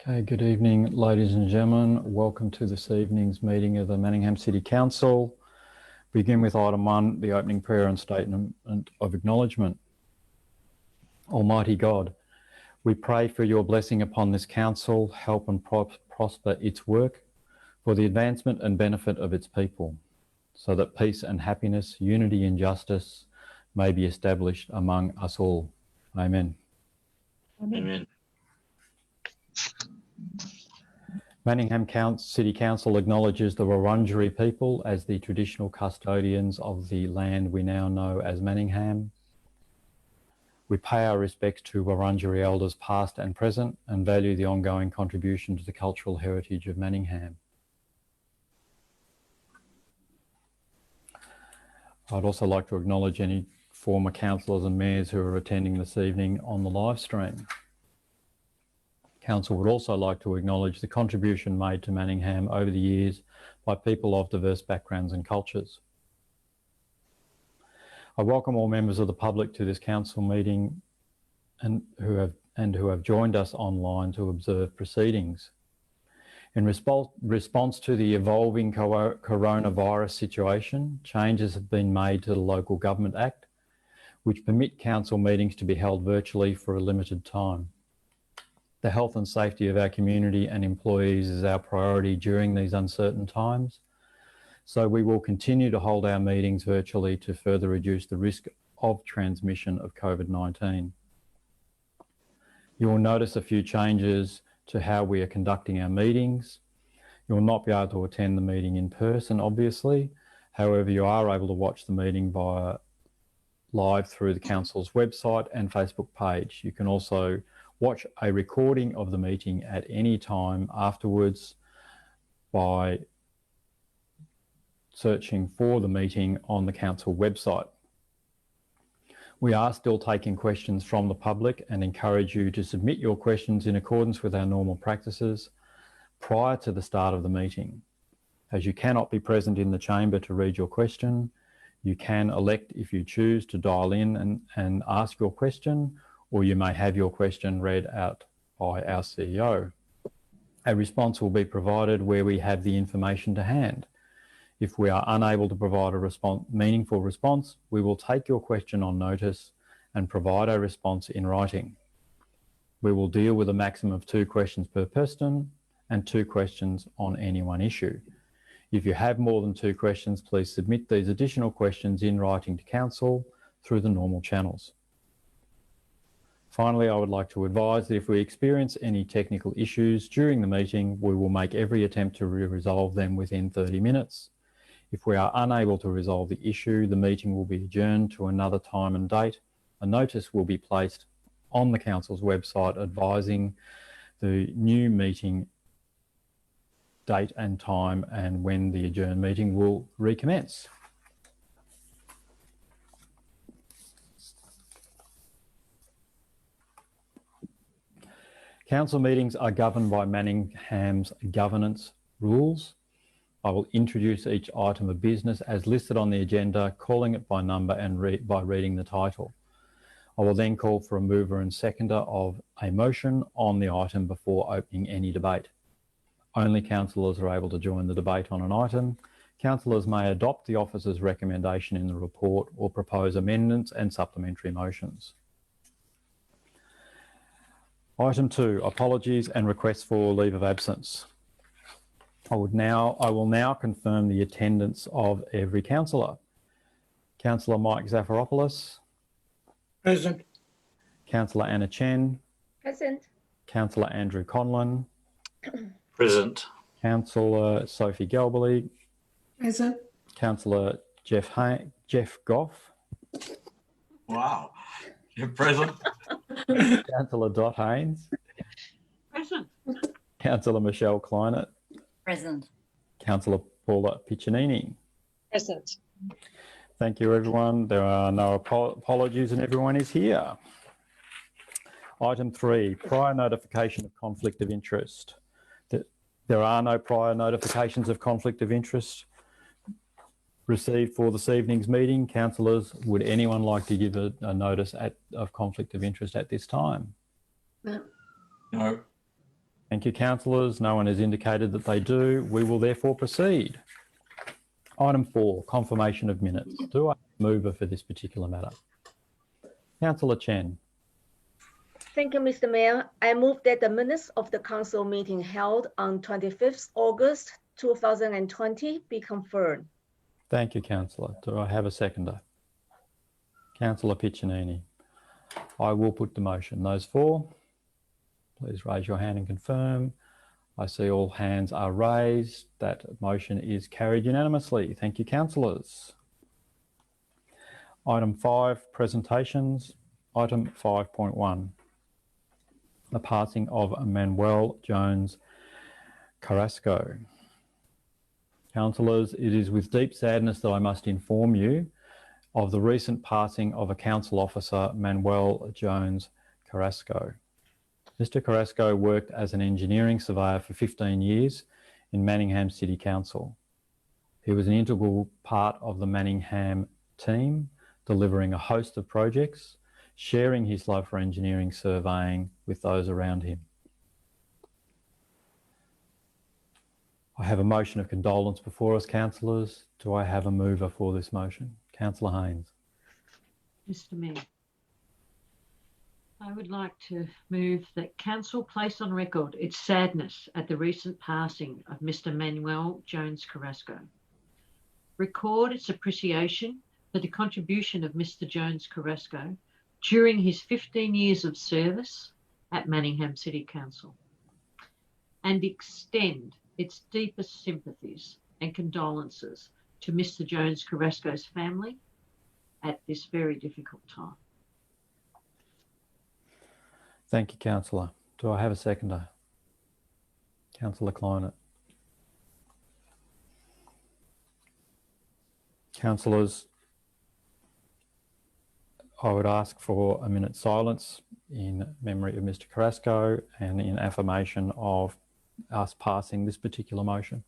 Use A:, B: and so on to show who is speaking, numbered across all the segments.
A: Okay, good evening, ladies and gentlemen. Welcome to this evening's meeting of the Manningham City Council. Begin with item 1, the opening prayer and statement of acknowledgement. Almighty God, we pray for your blessing upon this council, help and prosper its work for the advancement and benefit of its people, so that peace and happiness, unity and justice may be established among us all. Amen.
B: Amen.
A: Manningham City Council acknowledges the Wurundjeri people as the traditional custodians of the land we now know as Manningham. We pay our respects to Wurundjeri elders past and present and value the ongoing contribution to the cultural heritage of Manningham. I'd also like to acknowledge any former councillors and mayors who are attending this evening on the live stream. Council would also like to acknowledge the contribution made to Manningham over the years by people of diverse backgrounds and cultures. I welcome all members of the public to this council meeting and who have joined us online to observe proceedings. In response to the evolving coronavirus situation, changes have been made to the Local Government Act, which permit council meetings to be held virtually for a limited time. The health and safety of our community and employees is our priority during these uncertain times, so we will continue to hold our meetings virtually to further reduce the risk of transmission of COVID-19. You will notice a few changes to how we are conducting our meetings. You will not be able to attend the meeting in person, obviously. However, you are able to watch the meeting via live through the Council's website and Facebook page. You can also watch a recording of the meeting at any time afterwards by searching for the meeting on the Council website. We are still taking questions from the public and encourage you to submit your questions in accordance with our normal practices prior to the start of the meeting. As you cannot be present in the chamber to read your question, you can elect, if you choose, to dial in and ask your question, or you may have your question read out by our CEO. A response will be provided where we have the information to hand. If we are unable to provide a meaningful response, we will take your question on notice and provide a response in writing. We will deal with a maximum of 2 questions per person and 2 questions on any one issue. If you have more than 2 questions, please submit these additional questions in writing to Council through the normal channels. Finally, I would like to advise that if we experience any technical issues during the meeting, we will make every attempt to resolve them within 30 minutes. If we are unable to resolve the issue, the meeting will be adjourned to another time and date. A notice will be placed on the Council's website advising the new meeting date and time and when the adjourned meeting will recommence. Council meetings are governed by Manningham's governance rules. I will introduce each item of business as listed on the agenda, calling it by number and by reading the title. I will then call for a mover and seconder of a motion on the item before opening any debate. Only councillors are able to join the debate on an item. Councillors may adopt the officer's recommendation in the report or propose amendments and supplementary motions. Item 2, apologies and requests for leave of absence. I will now confirm the attendance of every councillor. Councillor Mike Zafiropoulos.
B: Present.
A: Councillor Anna Chen.
C: Present. Councillor
A: Andrew Conlon.
B: Present.
A: Councillor Sophie Galbally.
C: Present.
A: Councillor Jeff Goff.
B: Wow. You're present.
A: Councillor Dot Haynes.
B: Present.
A: Councillor Michelle Kleinert.
C: Present.
A: Councillor Paula Piccinini.
C: Present.
A: Thank you, everyone. There are no apologies and everyone is here. Item 3, prior notification of conflict of interest. There are no prior notifications of conflict of interest received for this evening's meeting. Councillors, would anyone like to give a notice of conflict of interest at this time?
C: No.
B: No.
A: Thank you, councillors. No one has indicated that they do. We will therefore proceed. Item 4, confirmation of minutes. Do I have a mover for this particular matter? Councillor Chen.
C: Thank you, Mr. Mayor. I move that the minutes of the council meeting held on 25th August 2020 be confirmed.
A: Thank you, councillor. Do I have a seconder? Councillor Piccinini. I will put the motion. Those for, please raise your hand and confirm. I see all hands are raised. That motion is carried unanimously. Thank you, councillors. Item 5, presentations. Item 5.1, the passing of Manuel Jones Carrasco. Councillors, it is with deep sadness that I must inform you of the recent passing of a council officer, Manuel Jones Carrasco. Mr. Carrasco worked as an engineering surveyor for 15 years in Manningham City Council. He was an integral part of the Manningham team, delivering a host of projects, sharing his love for engineering surveying with those around him. I have a motion of condolence before us, councillors. Do I have a mover for this motion? Councillor Haynes.
D: Mr. Mayor, I would like to move that Council place on record its sadness at the recent passing of Mr. Manuel Jones Carrasco. Record its appreciation for the contribution of Mr. Jones Carrasco during his 15 years of service at Manningham City Council, and extend its deepest sympathies and condolences to Mr. Jones Carrasco's family at this very difficult time.
A: Thank you, councillor. Do I have a seconder? Councillor Kleinert. Councillors, I would ask for a minute's silence in memory of Mr. Carrasco and in affirmation of us passing this particular motion.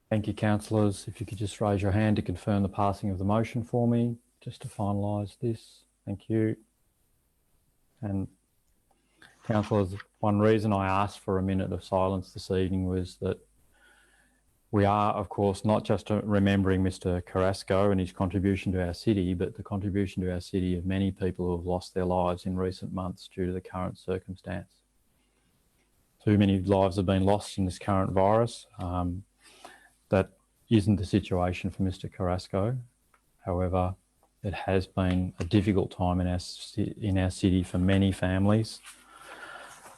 A: Thank you, councillors. If you could just raise your hand to confirm the passing of the motion for me, just to finalise this. Thank you. And councillors, one reason I asked for a minute of silence this evening was that we are, of course, not just remembering Mr. Carrasco and his contribution to our city, but the contribution to our city of many people who have lost their lives in recent months due to the current circumstance. Too many lives have been lost in this current virus. That isn't the situation for Mr. Carrasco. However, it has been a difficult time in our city for many families,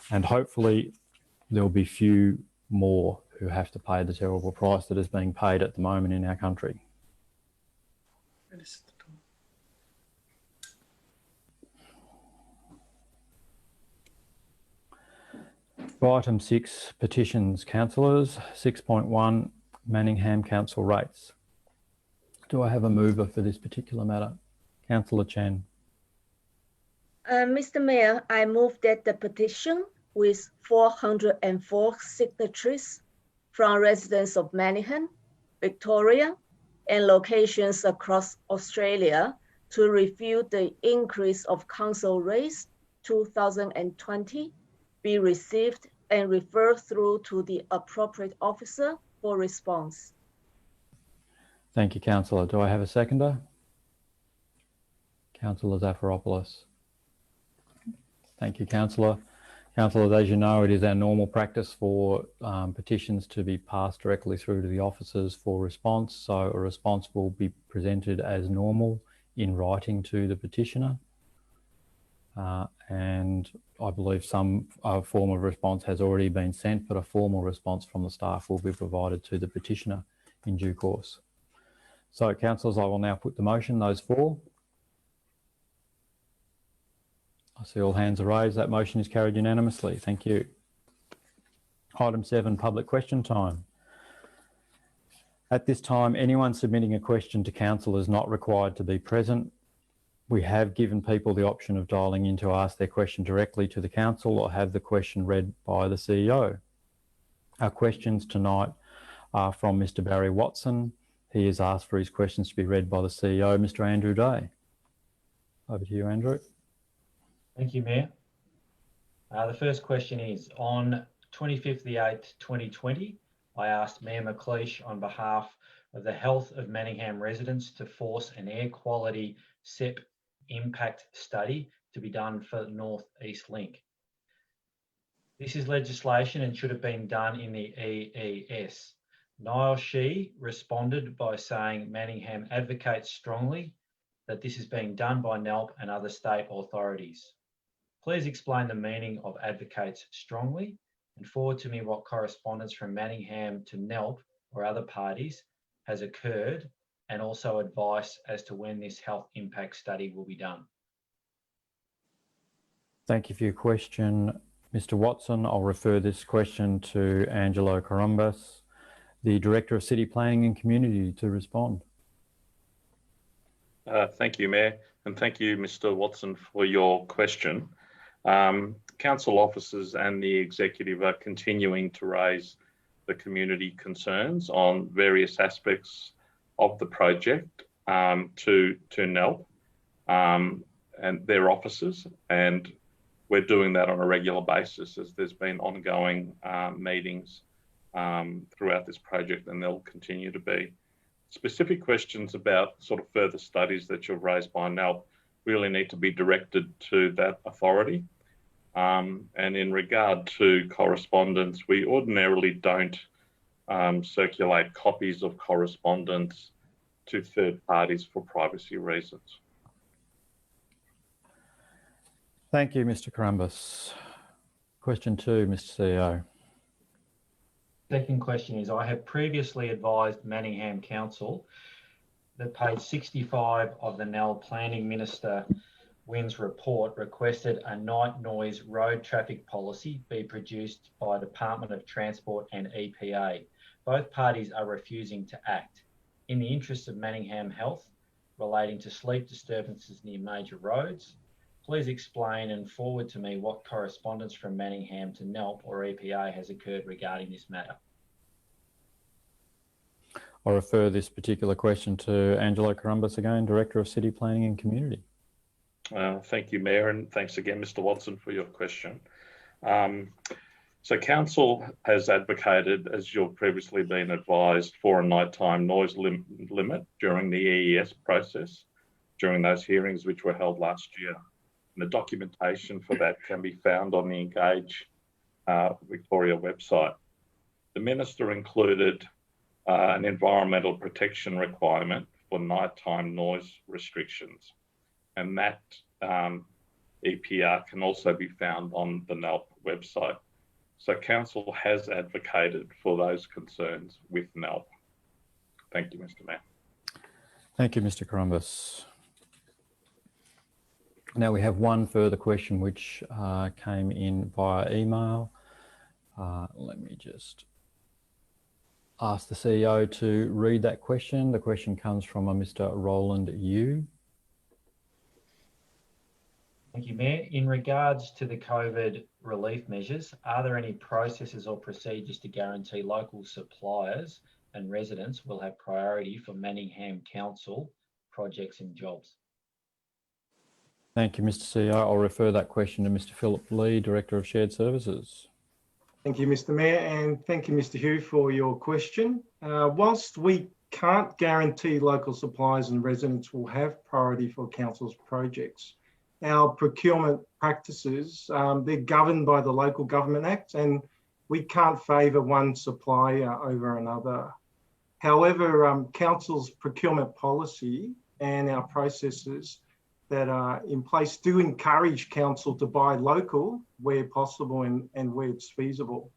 A: and hopefully there'll be few more who have to pay the terrible price that is being paid at the moment in our country. Item 6, petitions, councillors. 6.1, Manningham Council rates. Do I have a mover for this particular matter? Councillor Chen.
C: Mr. Mayor, I move that the petition with 404 signatories from residents of Manningham, Victoria, and locations across Australia to review the increase of council rates 2020 be received and referred through to the appropriate officer for response.
A: Thank you, councillor. Do I have a seconder? Councillor Zafiropoulos. Thank you, Councillor. Councillors, as you know, it is our normal practice for petitions to be passed directly through to the officers for response. So a response will be presented as normal in writing to the petitioner. And I believe some form of response has already been sent, but a formal response from the staff will be provided to the petitioner in due course. So, councillors, I will now put the motion. Those for? I see all hands are raised. That motion is carried unanimously. Thank you. Item 7, public question time. At this time, anyone submitting a question to council is not required to be present. We have given people the option of dialing in to ask their question directly to the council or have the question read by the CEO. Our questions tonight are from Mr. Barry Watson. He has asked for his questions to be read by the CEO, Mr. Andrew Day. Over to you, Andrew.
E: Thank you, Mayor. The first question is, on 25th the 8th, 2020, I asked Mayor McLeish on behalf of the health of Manningham residents to force an air quality SEP impact study to be done for North East Link. This is legislation and should have been done in the EES. Niall Shee responded by saying Manningham advocates strongly that this is being done by NELP and other state authorities. Please explain the meaning of advocates strongly and forward to me what correspondence from Manningham to NELP or other parties has occurred, and also advice as to when this health impact study will be done.
A: Thank you for your question, Mr. Watson. I'll refer this question to Angelo Corumbas, the Director of City Planning and Community, to respond.
F: Thank you, Mayor, and thank you, Mr. Watson, for your question. Council officers and the executive are continuing to raise the community concerns on various aspects of the project to NELP and their officers, and we're doing that on a regular basis as there's been ongoing meetings throughout this project, and there'll continue to be. Specific questions about sort of further studies that you've raised by NELP really need to be directed to that authority. And in regard to correspondence, we ordinarily don't circulate copies of correspondence to third parties for privacy reasons.
A: Thank you, Mr. Corumbas. Question 2, Mr. CEO.
E: Second question is, I have previously advised Manningham Council that page 65 of the NELP Planning Minister Wynn's report requested a night noise road traffic policy be produced by Department of Transport and EPA. Both parties are refusing to act. In the interest of Manningham health relating to sleep disturbances near major roads, please explain and forward to me what correspondence from Manningham to NELP or EPA has occurred regarding this matter.
A: I'll refer this particular question to Angelo Corumbas again, Director of City Planning and Community.
F: Thank you, Mayor, and thanks again, Mr. Watson, for your question. So Council has advocated, as you've previously been advised, for a nighttime noise limit during the EES process, during those hearings which were held last year. And the documentation for that can be found on the Engage Victoria website. The Minister included an environmental protection requirement for nighttime noise restrictions, and that EPR can also be found on the NELP website. So Council has advocated for those concerns with NELP. Thank you, Mr. Mayor.
A: Thank you, Mr. Corumbas. Now we have one further question which came in via email. Let me just ask the CEO to read that question. The question comes from a Mr. Roland Yu.
E: Thank you, Mayor. In regards to the COVID relief measures, are there any processes or procedures to guarantee local suppliers and residents will have priority for Manningham Council projects and jobs?
A: Thank you, Mr. CEO. I'll refer that question to Mr. Philip Lee, Director of Shared Services.
G: Thank you, Mr. Mayor, and thank you, Mr. Hugh, for your question. Whilst we can't guarantee local suppliers and residents will have priority for Council's projects, our procurement practices, they're governed by the Local Government Act, and we can't favour one supplier over another. However, Council's procurement policy and our processes that are in place do encourage Council to buy local where possible and where it's feasible.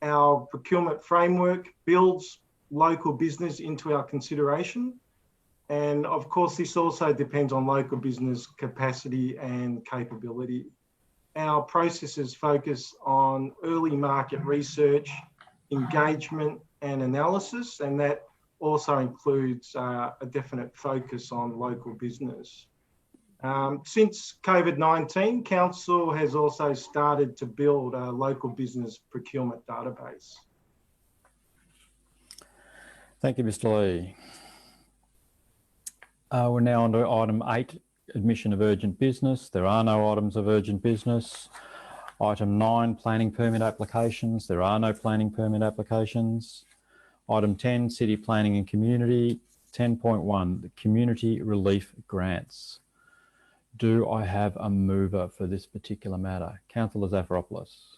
G: Our procurement framework builds local business into our consideration. And of course, this also depends on local business capacity and capability. Our processes focus on early market research, engagement and analysis, and that also includes a definite focus on local business. Since COVID-19, Council has also started to build a local business procurement database.
A: Thank you, Mr. Lee. We're now on to item 8, admission of urgent business. There are no items of urgent business. Item 9, planning permit applications. There are no planning permit applications. Item 10, city planning and community. 10.1, the community relief grants. Do I have a mover for this particular matter? Councillor Zafiropoulos.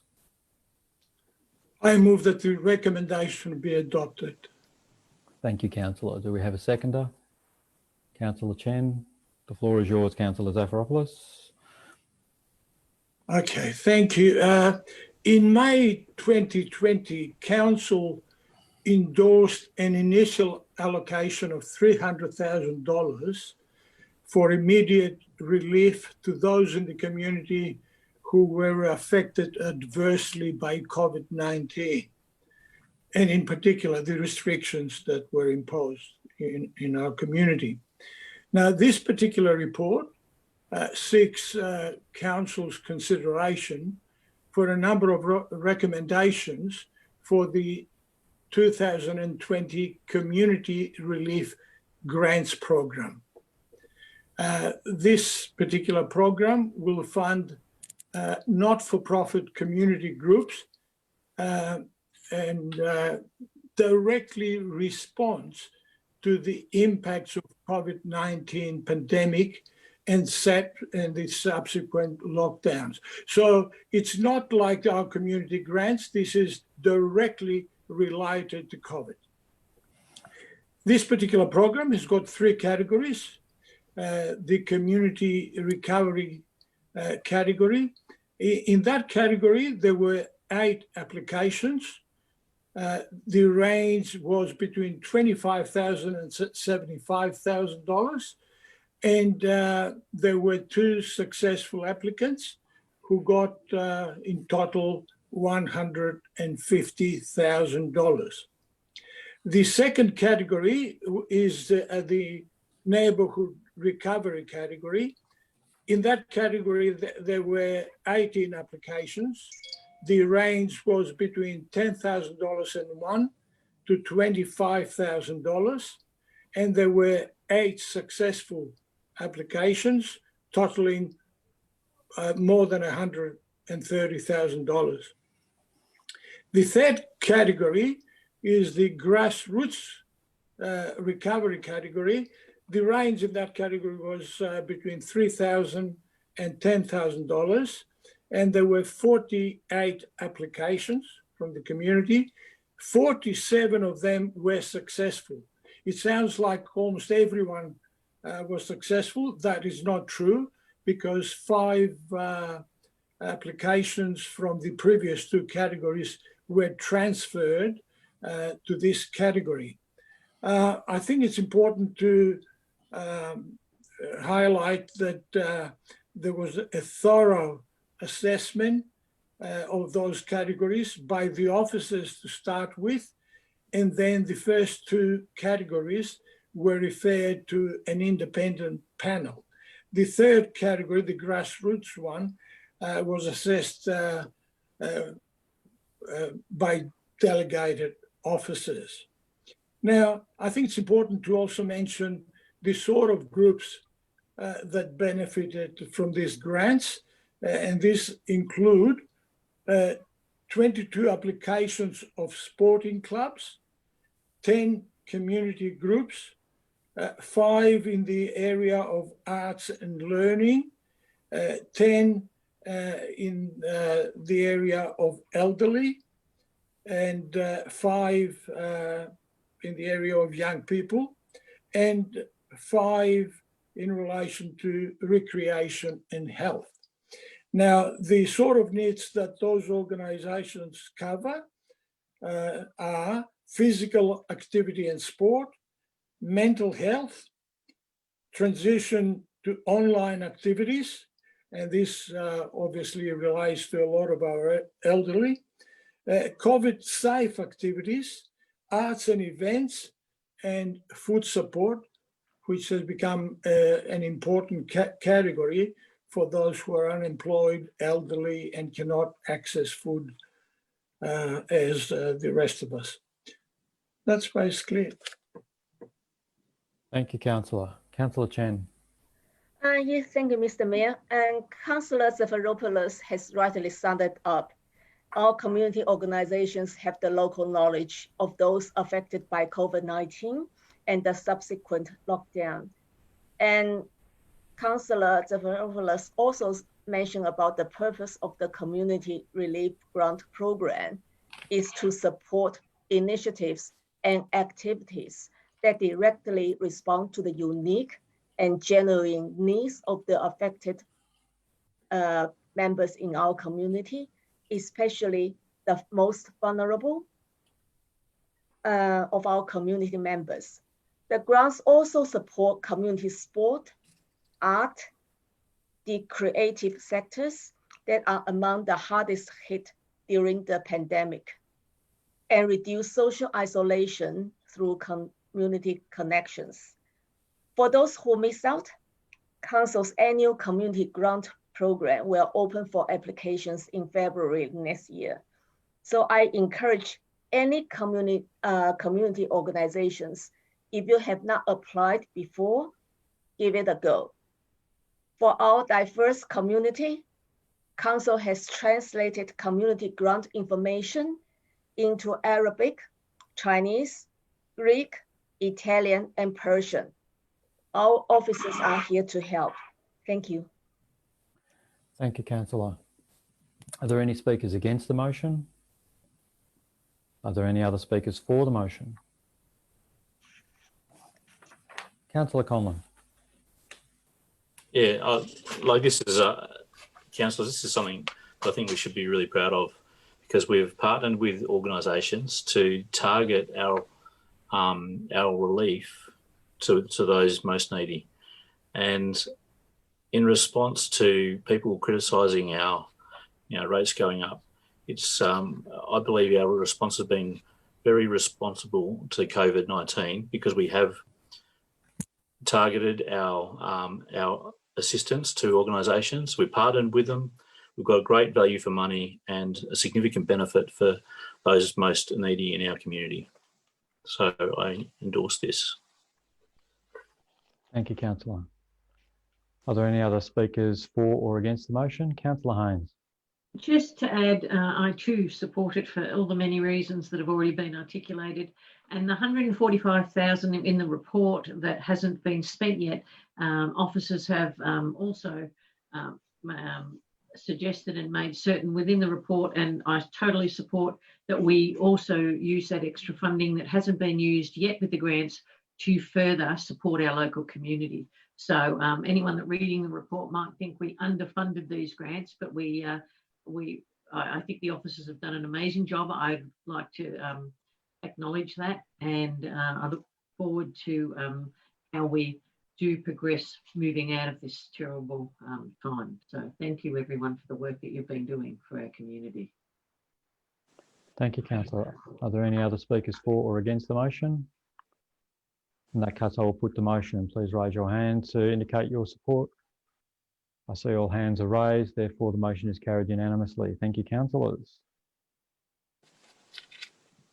H: I move that the recommendation be adopted.
A: Thank you, Councillor. Do we have a seconder? Councillor Chen, the floor is yours, Councillor Zafiropoulos.
H: Okay, thank you. In May 2020, Council endorsed an initial allocation of $300,000 for immediate relief to those in the community who were affected adversely by COVID-19, and in particular, the restrictions that were imposed in our community. Now, this particular report seeks Council's consideration for a number of recommendations for the 2020 Community Relief Grants Program. This particular program will fund not-for-profit community groups and directly responds to the impacts of COVID-19 pandemic and the subsequent lockdowns. So it's not like our community grants. This is directly related to COVID. This particular program has got 3 categories. The community recovery category. In that category, there were 8 applications. The range was between $25,000 and $75,000. And there were 2 successful applicants who got in total $150,000. The second category is the neighborhood recovery category. In that category, there were 18 applications. The range was between $10,000 and $1 to $25,000. And there were 8 successful applications totaling more than $130,000. The third category is the grassroots recovery category. The range in that category was between $3,000 and $10,000, and there were 48 applications from the community. 47 of them were successful. It sounds like almost everyone was successful. That is not true, because 5 applications from the previous 2 categories were transferred to this category. I think it's important to highlight that there was a thorough assessment of those categories by the officers to start with, and then the first 2 categories were referred to an independent panel. The third category, the grassroots one, was assessed by delegated officers. Now, I think it's important to also mention the sort of groups that benefited from these grants, and these include 22 applications of sporting clubs, 10 community groups, 5 in the area of arts and learning, 10 in the area of elderly, and 5 in the area of young people, and 5 in relation to recreation and health. Now, the sort of needs that those organisations cover are physical activity and sport, mental health, transition to online activities, and this obviously relates to a lot of our elderly, COVID-safe activities, arts and events, and food support, which has become an important category for those who are unemployed, elderly, and cannot access food as the rest of us. That's basically it.
A: Thank you, Councillor. Councillor Chen.
C: Yes, thank you, Mr. Mayor. And Councillor Zafiropoulos has rightly summed it up. Our community organizations have the local knowledge of those affected by COVID-19 and the subsequent lockdown. And Councillor Zafiropoulos also mentioned about the purpose of the Community Relief Grant Program is to support initiatives and activities that directly respond to the unique and genuine needs of the affected members in our community, especially the most vulnerable of our community members. The grants also support community sport, art, the creative sectors that are among the hardest hit during the pandemic, and reduce social isolation through community connections. For those who miss out, Council's annual community grant program will open for applications in February next year. So I encourage any community organizations, if you have not applied before, give it a go. For our diverse community, Council has translated community grant information into Arabic, Chinese, Greek, Italian, and Persian. Our officers are here to help. Thank you.
A: Thank you, Councillor. Are there any speakers against the motion? Are there any other speakers for the motion? Councillor Conlon.
B: Yeah, like this is, councillors, this is something I think we should be really proud of, because we've partnered with organisations to target our relief to those most needy. And in response to people criticising our rates going up, it's I believe our response has been very responsible to COVID-19, because we have targeted our assistance to organisations. We've partnered with them. We've got great value for money and a significant benefit for those most needy in our community. So I endorse this.
A: Thank you, Councillor. Are there any other speakers for or against the motion? Councillor Haynes.
D: Just to add, I too support it for all the many reasons that have already been articulated. And the 145,000 in the report that hasn't been spent yet, officers have also suggested and made certain within the report, and I totally support that we also use that extra funding that hasn't been used yet with the grants to further support our local community. So anyone that reading the report might think we underfunded these grants, but I think the officers have done an amazing job. I'd like to acknowledge that, and I look forward to how we do progress moving out of this terrible time. So thank you everyone for the work that you've been doing for our community.
A: Thank you, Councillor. Are there any other speakers for or against the motion? In that case, I will put the motion. Please raise your hand to indicate your support. I see all hands are raised, therefore the motion is carried unanimously. Thank you, councillors.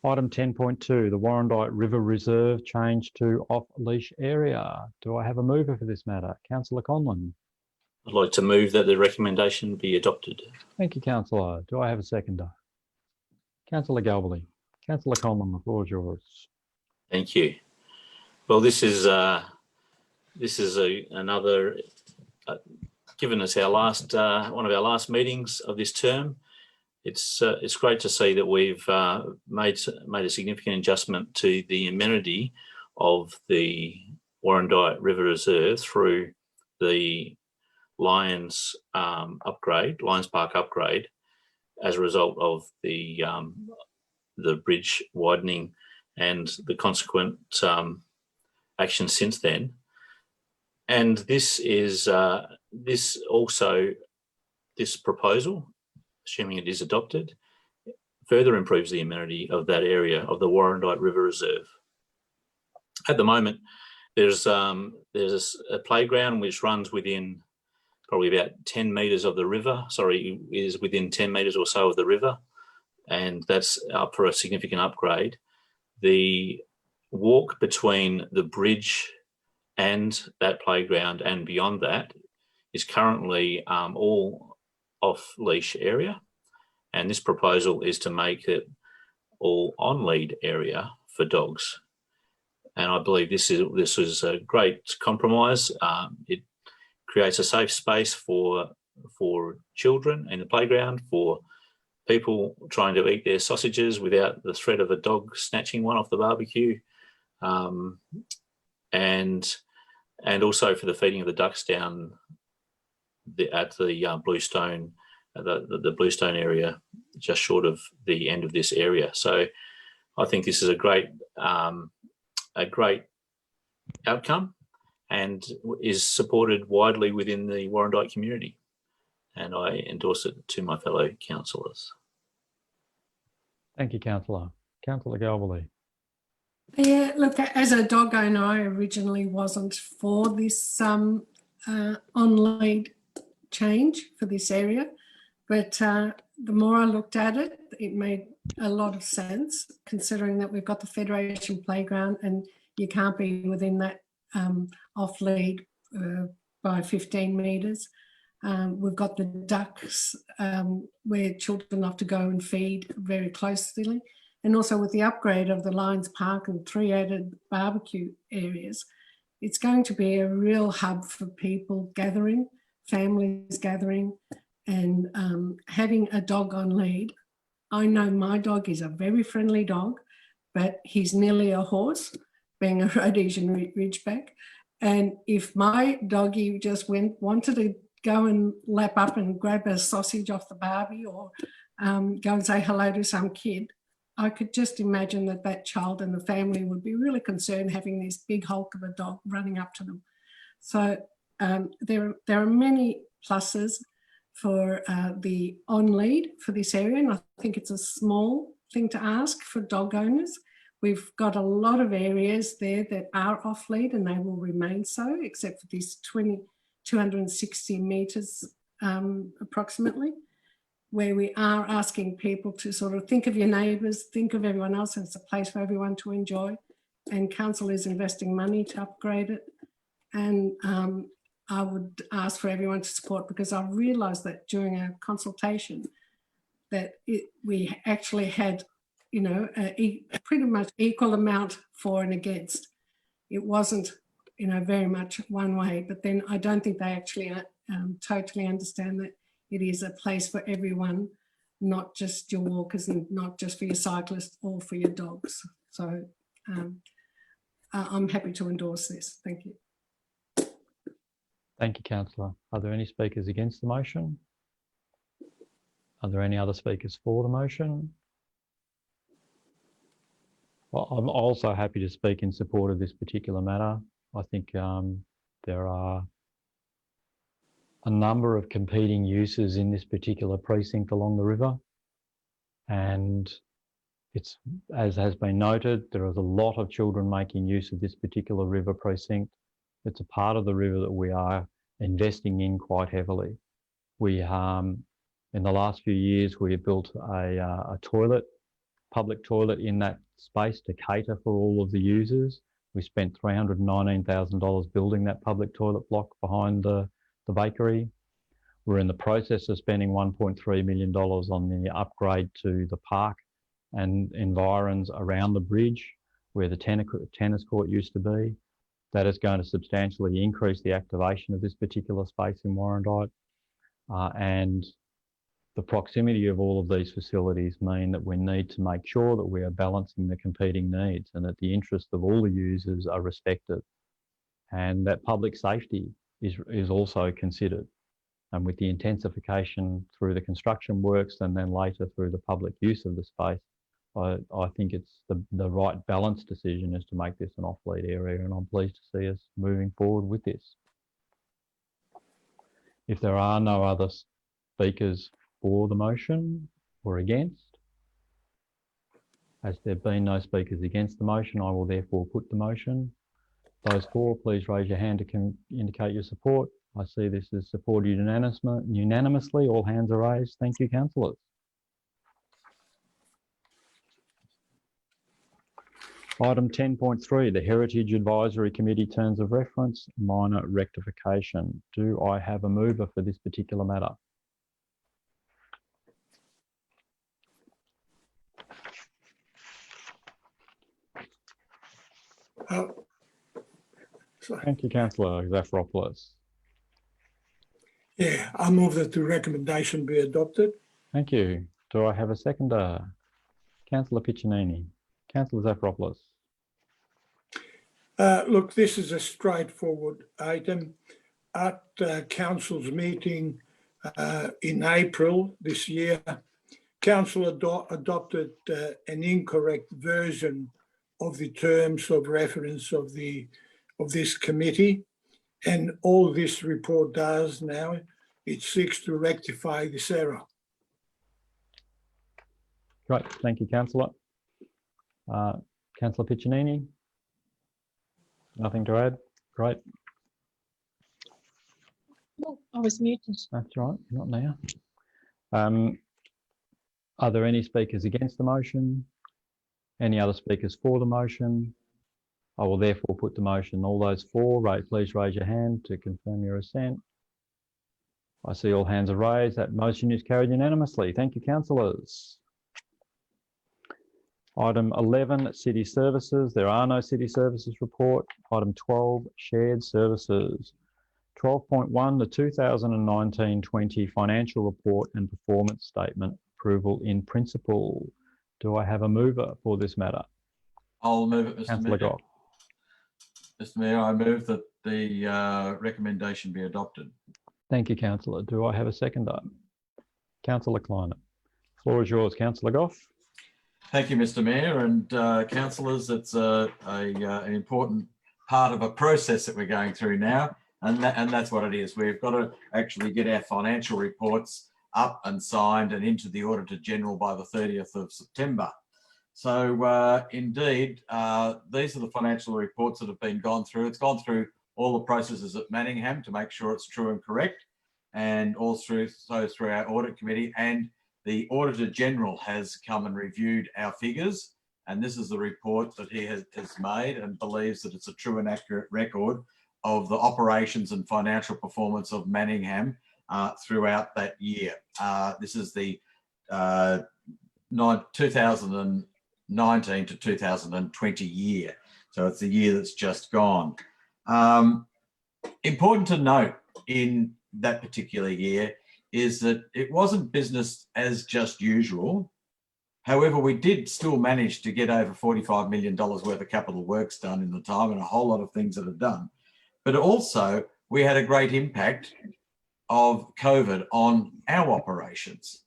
A: Item 10.2, the Warrandyte River Reserve change to off-leash area. Do I have a mover for this matter? Councillor Conlon.
B: I'd like to move that the recommendation be adopted.
A: Thank you, councillor. Do I have a seconder? Councillor Galbally. Councillor Conlon, the floor is yours.
B: Thank you. Well, this is another given us our last one of our last meetings of this term. It's great to see that we've made a significant adjustment to the amenity of the Warrandyte River Reserve through the Lions Park upgrade, as a result of the bridge widening and the consequent action since then. And this proposal, assuming it is adopted, further improves the amenity of that area of the Warrandyte River Reserve. At the moment, there's a playground which runs within probably about 10 metres of the river. Sorry, is within 10 metres or so of the river, and that's up for a significant upgrade. The walk between the bridge and that playground and beyond that is currently all off-leash area, and this proposal is to make it all on-lead area for dogs. And I believe this is a great compromise. It creates a safe space for children in the playground, for people trying to eat their sausages without the threat of a dog snatching one off the barbecue, and also for the feeding of the ducks down at the Bluestone, the Bluestone area, just short of the end of this area. So I think this is a great outcome, and is supported widely within the Warrandyte community. And I endorse it to my fellow councillors.
A: Thank you, Councillor. Councillor Galbally.
I: Yeah, look, as a dog owner, I originally wasn't for this on-lead change for this area, but the more I looked at it, it made a lot of sense, considering that we've got the Federation playground and you can't be within that off-lead by 15 metres. We've got the ducks where children have to go and feed very closely. And also with the upgrade of the Lions Park and 3 added barbecue areas, it's going to be a real hub for people gathering, families gathering, and having a dog on lead. I know my dog is a very friendly dog, but he's nearly a horse, being a Rhodesian Ridgeback. And if my doggy just wanted to go and lap up and grab a sausage off the barbie, or go and say hello to some kid, I could just imagine that child and the family would be really concerned having this big hulk of a dog running up to them. So there are many pluses for the on-lead for this area, and I think it's a small thing to ask for dog owners. We've got a lot of areas there that are off-lead, and they will remain so, except for this 260 metres approximately, where we are asking people to sort of think of your neighbours, think of everyone else, and it's a place for everyone to enjoy. And council is investing money to upgrade it. And I would ask for everyone to support, because I realised that during our consultation that we actually had, you know, a pretty much equal amount for and against. It wasn't, you know, very much one way, but then I don't think they actually totally understand that it is a place for everyone, not just your walkers and not just for your cyclists or for your dogs. So I'm happy to endorse this. Thank you.
A: Thank you, Councillor. Are there any speakers against the motion? Are there any other speakers for the motion? Well, I'm also happy to speak in support of this particular matter. I think there are a number of competing uses in this particular precinct along the river, and it's, as has been noted, there is a lot of children making use of this particular river precinct. It's a part of the river that we are investing in quite heavily. We, in the last few years, we have built a public toilet in that space to cater for all of the users. We spent $319,000 building that public toilet block behind the bakery. We're in the process of spending $1.3 million on the upgrade to the park and environs around the bridge where the tennis court used to be. That is going to substantially increase the activation of this particular space in Warrandyte, and the proximity of all of these facilities mean that we need to make sure that we are balancing the competing needs and that the interests of all the users are respected, and that public safety is also considered. And with the intensification through the construction works and then later through the public use of the space, I think it's the right balanced decision is to make this an off-lead area, and I'm pleased to see us moving forward with this. If there are no other speakers for the motion or against, as there have been no speakers against the motion, I will therefore put the motion. Those for, please raise your hand to indicate your support. I see this is supported unanimously. All hands are raised. Thank you, councillors. Item 10.3, the Heritage Advisory Committee Terms of Reference, minor rectification. Do I have a mover for this particular matter? Thank you, Councillor Zafiropoulos.
H: Yeah, I move that the recommendation be adopted.
A: Thank you. Do I have a seconder? Councillor Piccinini. Councillor Zafiropoulos.
H: Look, this is a straightforward item. At Council's meeting in April this year, Council adopted an incorrect version of the terms of reference of this committee, and all this report does now, it seeks to rectify this error.
A: Great, thank you, Councillor. Councillor Piccinini. Nothing to add? Great.
J: Oh, I was muted.
A: That's right, not now. Are there any speakers against the motion? Any other speakers for the motion? I will therefore put the motion. All those for, please raise your hand to confirm your assent. I see all hands are raised. That motion is carried unanimously. Thank you, councillors. Item 11, City Services. There are no City Services report. Item 12, Shared Services. 12.1, the 2019-20 Financial Report and Performance Statement Approval in Principle. Do I have a mover for this matter?
K: I'll move it, Mr.
A: Councillor
K: Mayor.
A: Goff.
K: Mr. Mayor, I move that the recommendation be adopted.
A: Thank you, Councillor. Do I have a seconder? Councillor Kleiner. Floor is yours, Councillor Goff.
K: Thank you, Mr. Mayor, and councillors. It's an important part of a process that we're going through now, and that's what it is. We've got to actually get our financial reports up and signed and into the Auditor General by the 30th of September. So indeed, these are the financial reports that have been gone through. It's gone through all the processes at Manningham to make sure it's true and correct, and all through our audit committee, and the Auditor General has come and reviewed our figures, and this is the report that he has made and believes that it's a true and accurate record of the operations and financial performance of Manningham throughout that year. This is the 2019 to 2020 year. So it's the year that's just gone. Important to note in that particular year is that it wasn't business as just usual. However, we did still manage to get over $45 million worth of capital works done in the time, and a whole lot of things that are done. But also we had a great impact of COVID on our operations.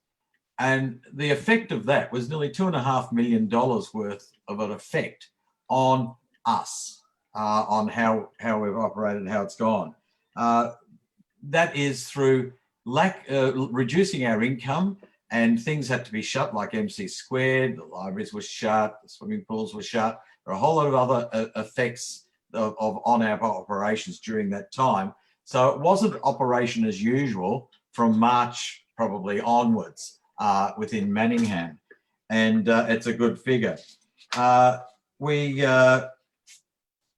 K: And the effect of that was nearly $2.5 million worth of an effect on us, on how we've operated and how it's gone. That is through reducing our income, and things had to be shut, like MC Squared, the libraries were shut, the swimming pools were shut. There are a whole lot of other effects on our operations during that time. So it wasn't operation as usual from March probably onwards within Manningham, and it's a good figure.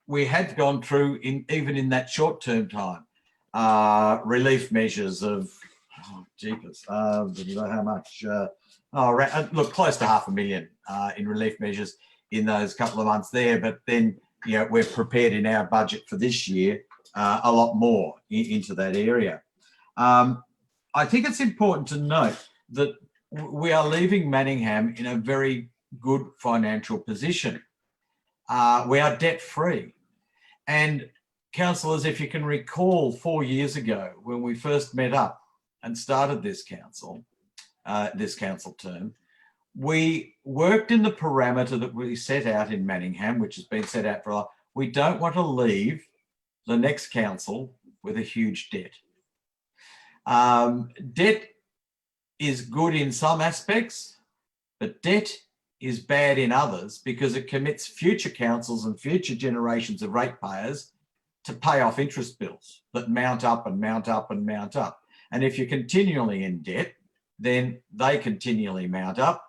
K: We had gone through, even in that short-term time, relief measures of, jeepers, I don't know how much, look, close to $500,000 in relief measures in those couple of months there. But then we've prepared in our budget for this year a lot more into that area. I think it's important to note that we are leaving Manningham in a very good financial position. We are debt free. And councillors, if you can recall 4 years ago when we first met up and started this council term, we worked in the parameter that we set out in Manningham, which has been set out for a while. We don't want to leave the next council with a huge debt. Debt is good in some aspects, but debt is bad in others because it commits future councils and future generations of ratepayers to pay off interest bills that mount up and mount up and mount up. And if you're continually in debt, then they continually mount up,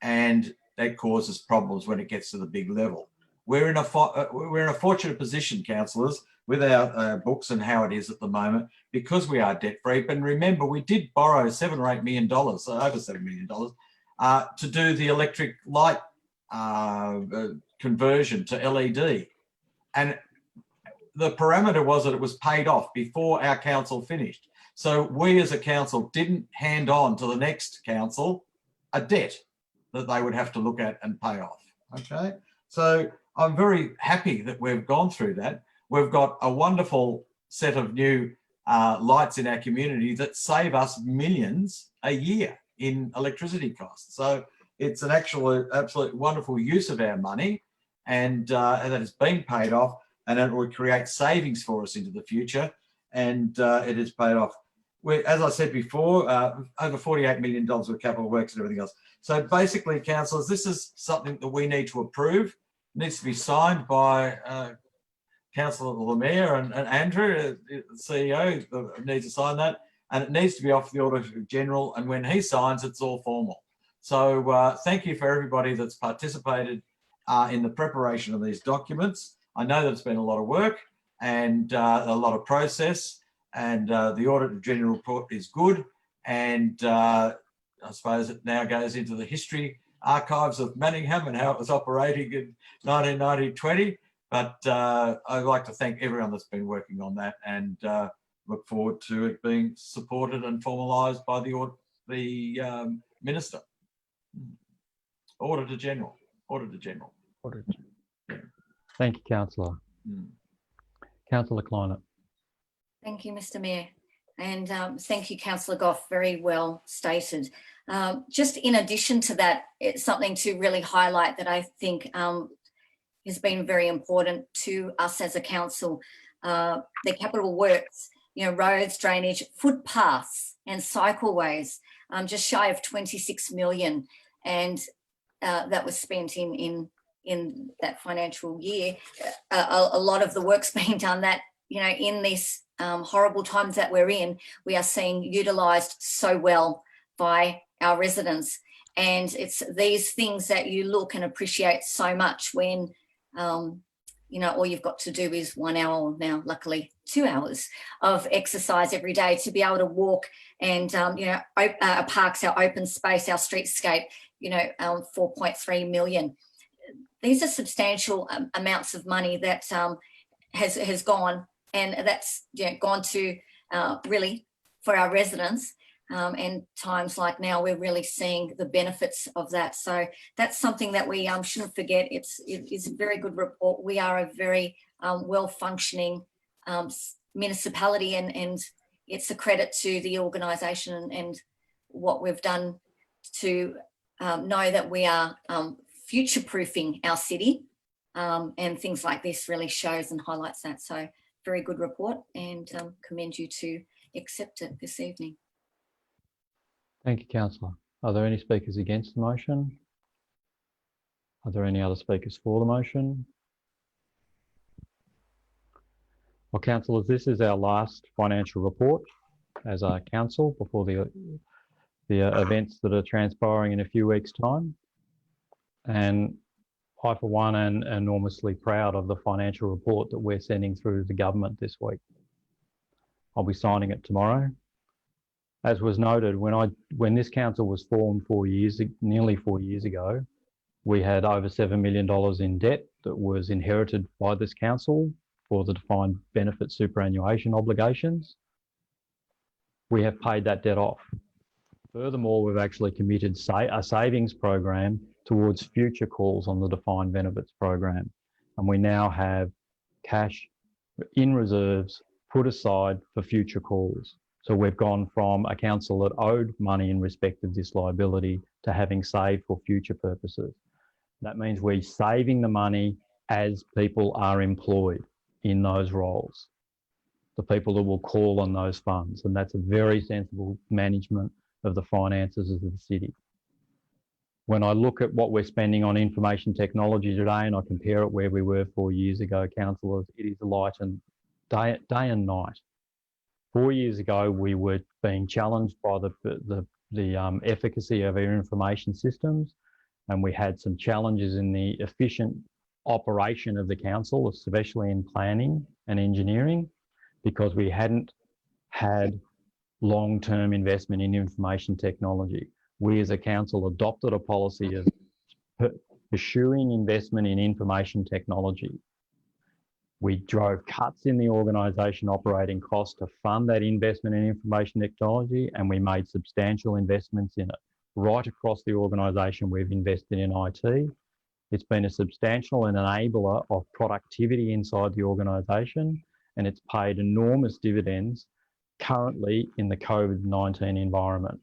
K: and that causes problems when it gets to the big level. We're in a fortunate position, councillors, with our books and how it is at the moment, because we are debt free. But remember, we did borrow $7 or $8 million, so over $7 million, to do the electric light conversion to LED. And the parameter was that it was paid off before our council finished. So we as a council didn't hand on to the next council a debt that they would have to look at and pay off. Okay, so I'm very happy that we've gone through that. We've got a wonderful set of new lights in our community that save us millions a year in electricity costs. So it's an absolute wonderful use of our money, and that is being paid off, and it will create savings for us into the future. And it is paid off. As I said before, over $48 million with capital works and everything else. So basically, councillors, this is something that we need to approve. It needs to be signed by Councillor Lemire and Andrew, the CEO, needs to sign that, and it needs to be off the Auditor General. And when he signs, it's all formal. So thank you for everybody that's participated in the preparation of these documents. I know that it's been a lot of work and a lot of process, and the Auditor General report is good. And I suppose it now goes into the history archives of Manningham and how it was operating in 1990-20. But I'd like to thank everyone that's been working on that, and look forward to it being supported and formalised by the Minister. Auditor General.
A: Thank you, Councillor. Councillor Kleinert.
L: Thank you, Mr. Mayor. And thank you, Councillor Goff, very well stated. Just in addition to that, it's something to really highlight that I think has been very important to us as a council. The capital works, roads, drainage, footpaths and cycleways, just shy of 26 million. And that was spent in that financial year. A lot of the work's being done that, in these horrible times that we're in, we are seeing utilised so well by our residents. And it's these things that you look and appreciate so much when, all you've got to do is 1 hour, now luckily 2 hours of exercise every day to be able to walk and, our parks, our open space, our streetscape, 4.3 million. These are substantial amounts of money that has gone, and that's gone to really for our residents. And times like now, we're really seeing the benefits of that. So that's something that we shouldn't forget. It is a very good report. We are a very well-functioning municipality, and it's a credit to the organisation and what we've done to know that we are future-proofing our city, and things like this really shows and highlights that. So very good report, and commend you to accept it this evening.
A: Thank you, Councillor. Are there any speakers against the motion? Are there any other speakers for the motion? Well, councillors, this is our last financial report as a council before the events that are transpiring in a few weeks' time. And I, for one, am enormously proud of the financial report that we're sending through to the government this week. I'll be signing it tomorrow. As was noted, when this council was formed nearly 4 years ago, We had over $7 million in debt that was inherited by this council for the defined benefit superannuation obligations. We have paid that debt off. Furthermore, we've actually committed a savings program towards future calls on the defined benefits program. And we now have cash in reserves put aside for future calls. So we've gone from a council that owed money in respect of this liability to having saved for future purposes. That means we're saving the money as people are employed in those roles, the people that will call on those funds. And that's a very sensible management of the finances of the city. When I look at what we're spending on information technology today and I compare it where we were 4 years ago, councillors, it is light and day and night. 4 years ago, we were being challenged by the efficacy of our information systems, and we had some challenges in the efficient operation of the council, especially in planning and engineering, because we hadn't had long-term investment in information technology. We as a council adopted a policy of pursuing investment in information technology. We drove cuts in the organisation operating costs to fund that investment in information technology, and we made substantial investments in it. Right across the organisation, we've invested in IT. It's been a substantial enabler of productivity inside the organisation, and it's paid enormous dividends currently in the COVID-19 environment.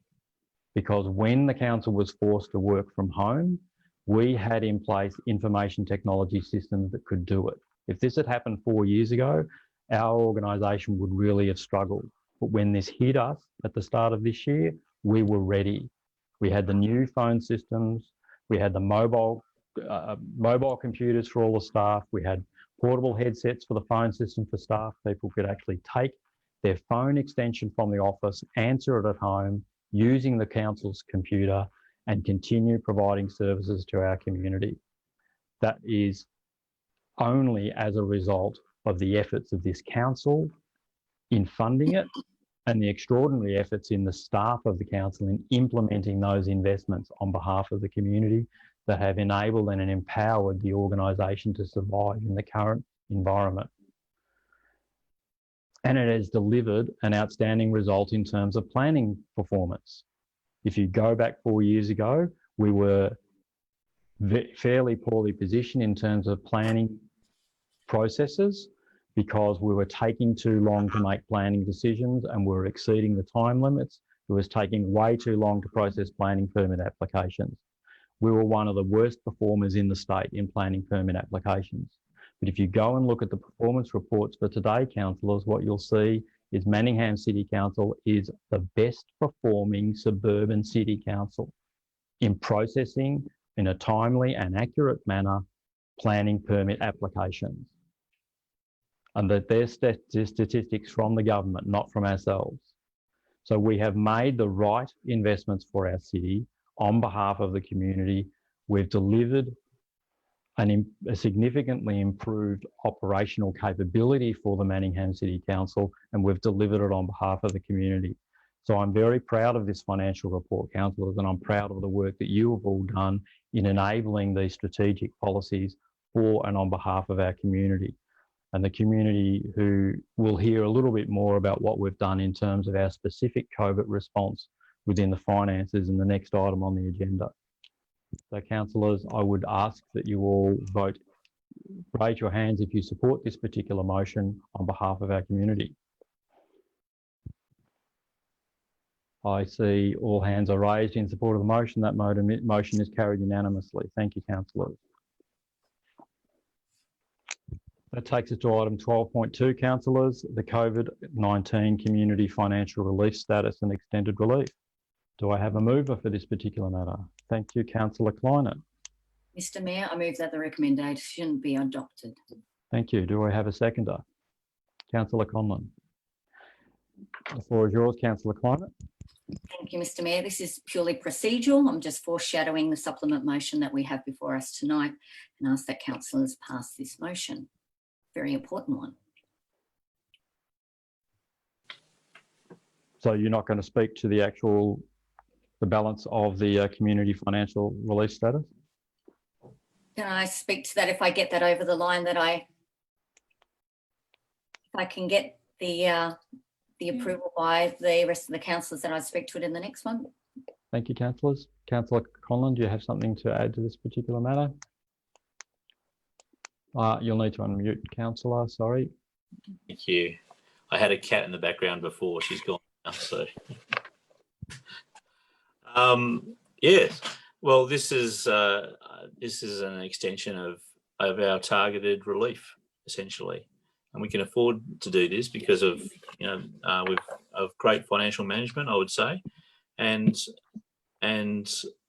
A: Because when the council was forced to work from home, we had in place information technology systems that could do it. If this had happened 4 years ago, our organisation would really have struggled. But when this hit us at the start of this year, we were ready. We had the new phone systems, we had the mobile computers for all the staff, we had portable headsets for the phone system for staff. People could actually take their phone extension from the office, answer it at home, using the council's computer, and continue providing services to our community. That is only as a result of the efforts of this council in funding it and the extraordinary efforts in the staff of the council in implementing those investments on behalf of the community that have enabled and empowered the organisation to survive in the current environment. And it has delivered an outstanding result in terms of planning performance. If you go back 4 years ago, we were fairly poorly positioned in terms of planning processes because we were taking too long to make planning decisions and we were exceeding the time limits. It was taking way too long to process planning permit applications. We were one of the worst performers in the state in planning permit applications. But if you go and look at the performance reports for today, councillors, what you'll see is Manningham City Council is the best performing suburban city council in processing in a timely and accurate manner planning permit applications. And that they're statistics from the government, not from ourselves. So we have made the right investments for our city on behalf of the community. We've delivered a significantly improved operational capability for the Manningham City Council, and we've delivered it on behalf of the community. So I'm very proud of this financial report, councillors, and I'm proud of the work that you have all done in enabling these strategic policies for and on behalf of our community. And the community who will hear a little bit more about what we've done in terms of our specific COVID response within the finances in the next item on the agenda. So councillors, I would ask that you all vote, raise your hands if you support this particular motion on behalf of our community. I see all hands are raised in support of the motion. That motion is carried unanimously. Thank you, councillors. That takes us to item 12.2, councillors, the COVID-19 Community Financial Relief Status and Extended Relief. Do I have a mover for this particular matter? Thank you, Councillor Kleiner.
L: Mr. Mayor, I move that the recommendation be adopted.
A: Thank you. Do I have a seconder? Councillor Conlon. The floor is yours, Councillor Kleiner.
L: Thank you, Mr. Mayor. This is purely procedural. I'm just foreshadowing the supplement motion that we have before us tonight and ask that councillors pass this motion. Very important one.
A: So you're not going to speak to the balance of the community financial relief status?
L: Can I speak to that if I get that over the line, that if I can get the approval by the rest of the councillors, that I'd speak to it in the next one.
A: Thank you, councillors. Councillor Conlon, do you have something to add to this particular matter? You'll need to unmute, councillor, sorry.
B: Thank you. I had a cat in the background before. She's gone now, so. Yes. Well, this is an extension of our targeted relief, essentially, and we can afford to do this because of of great financial management, I would say, and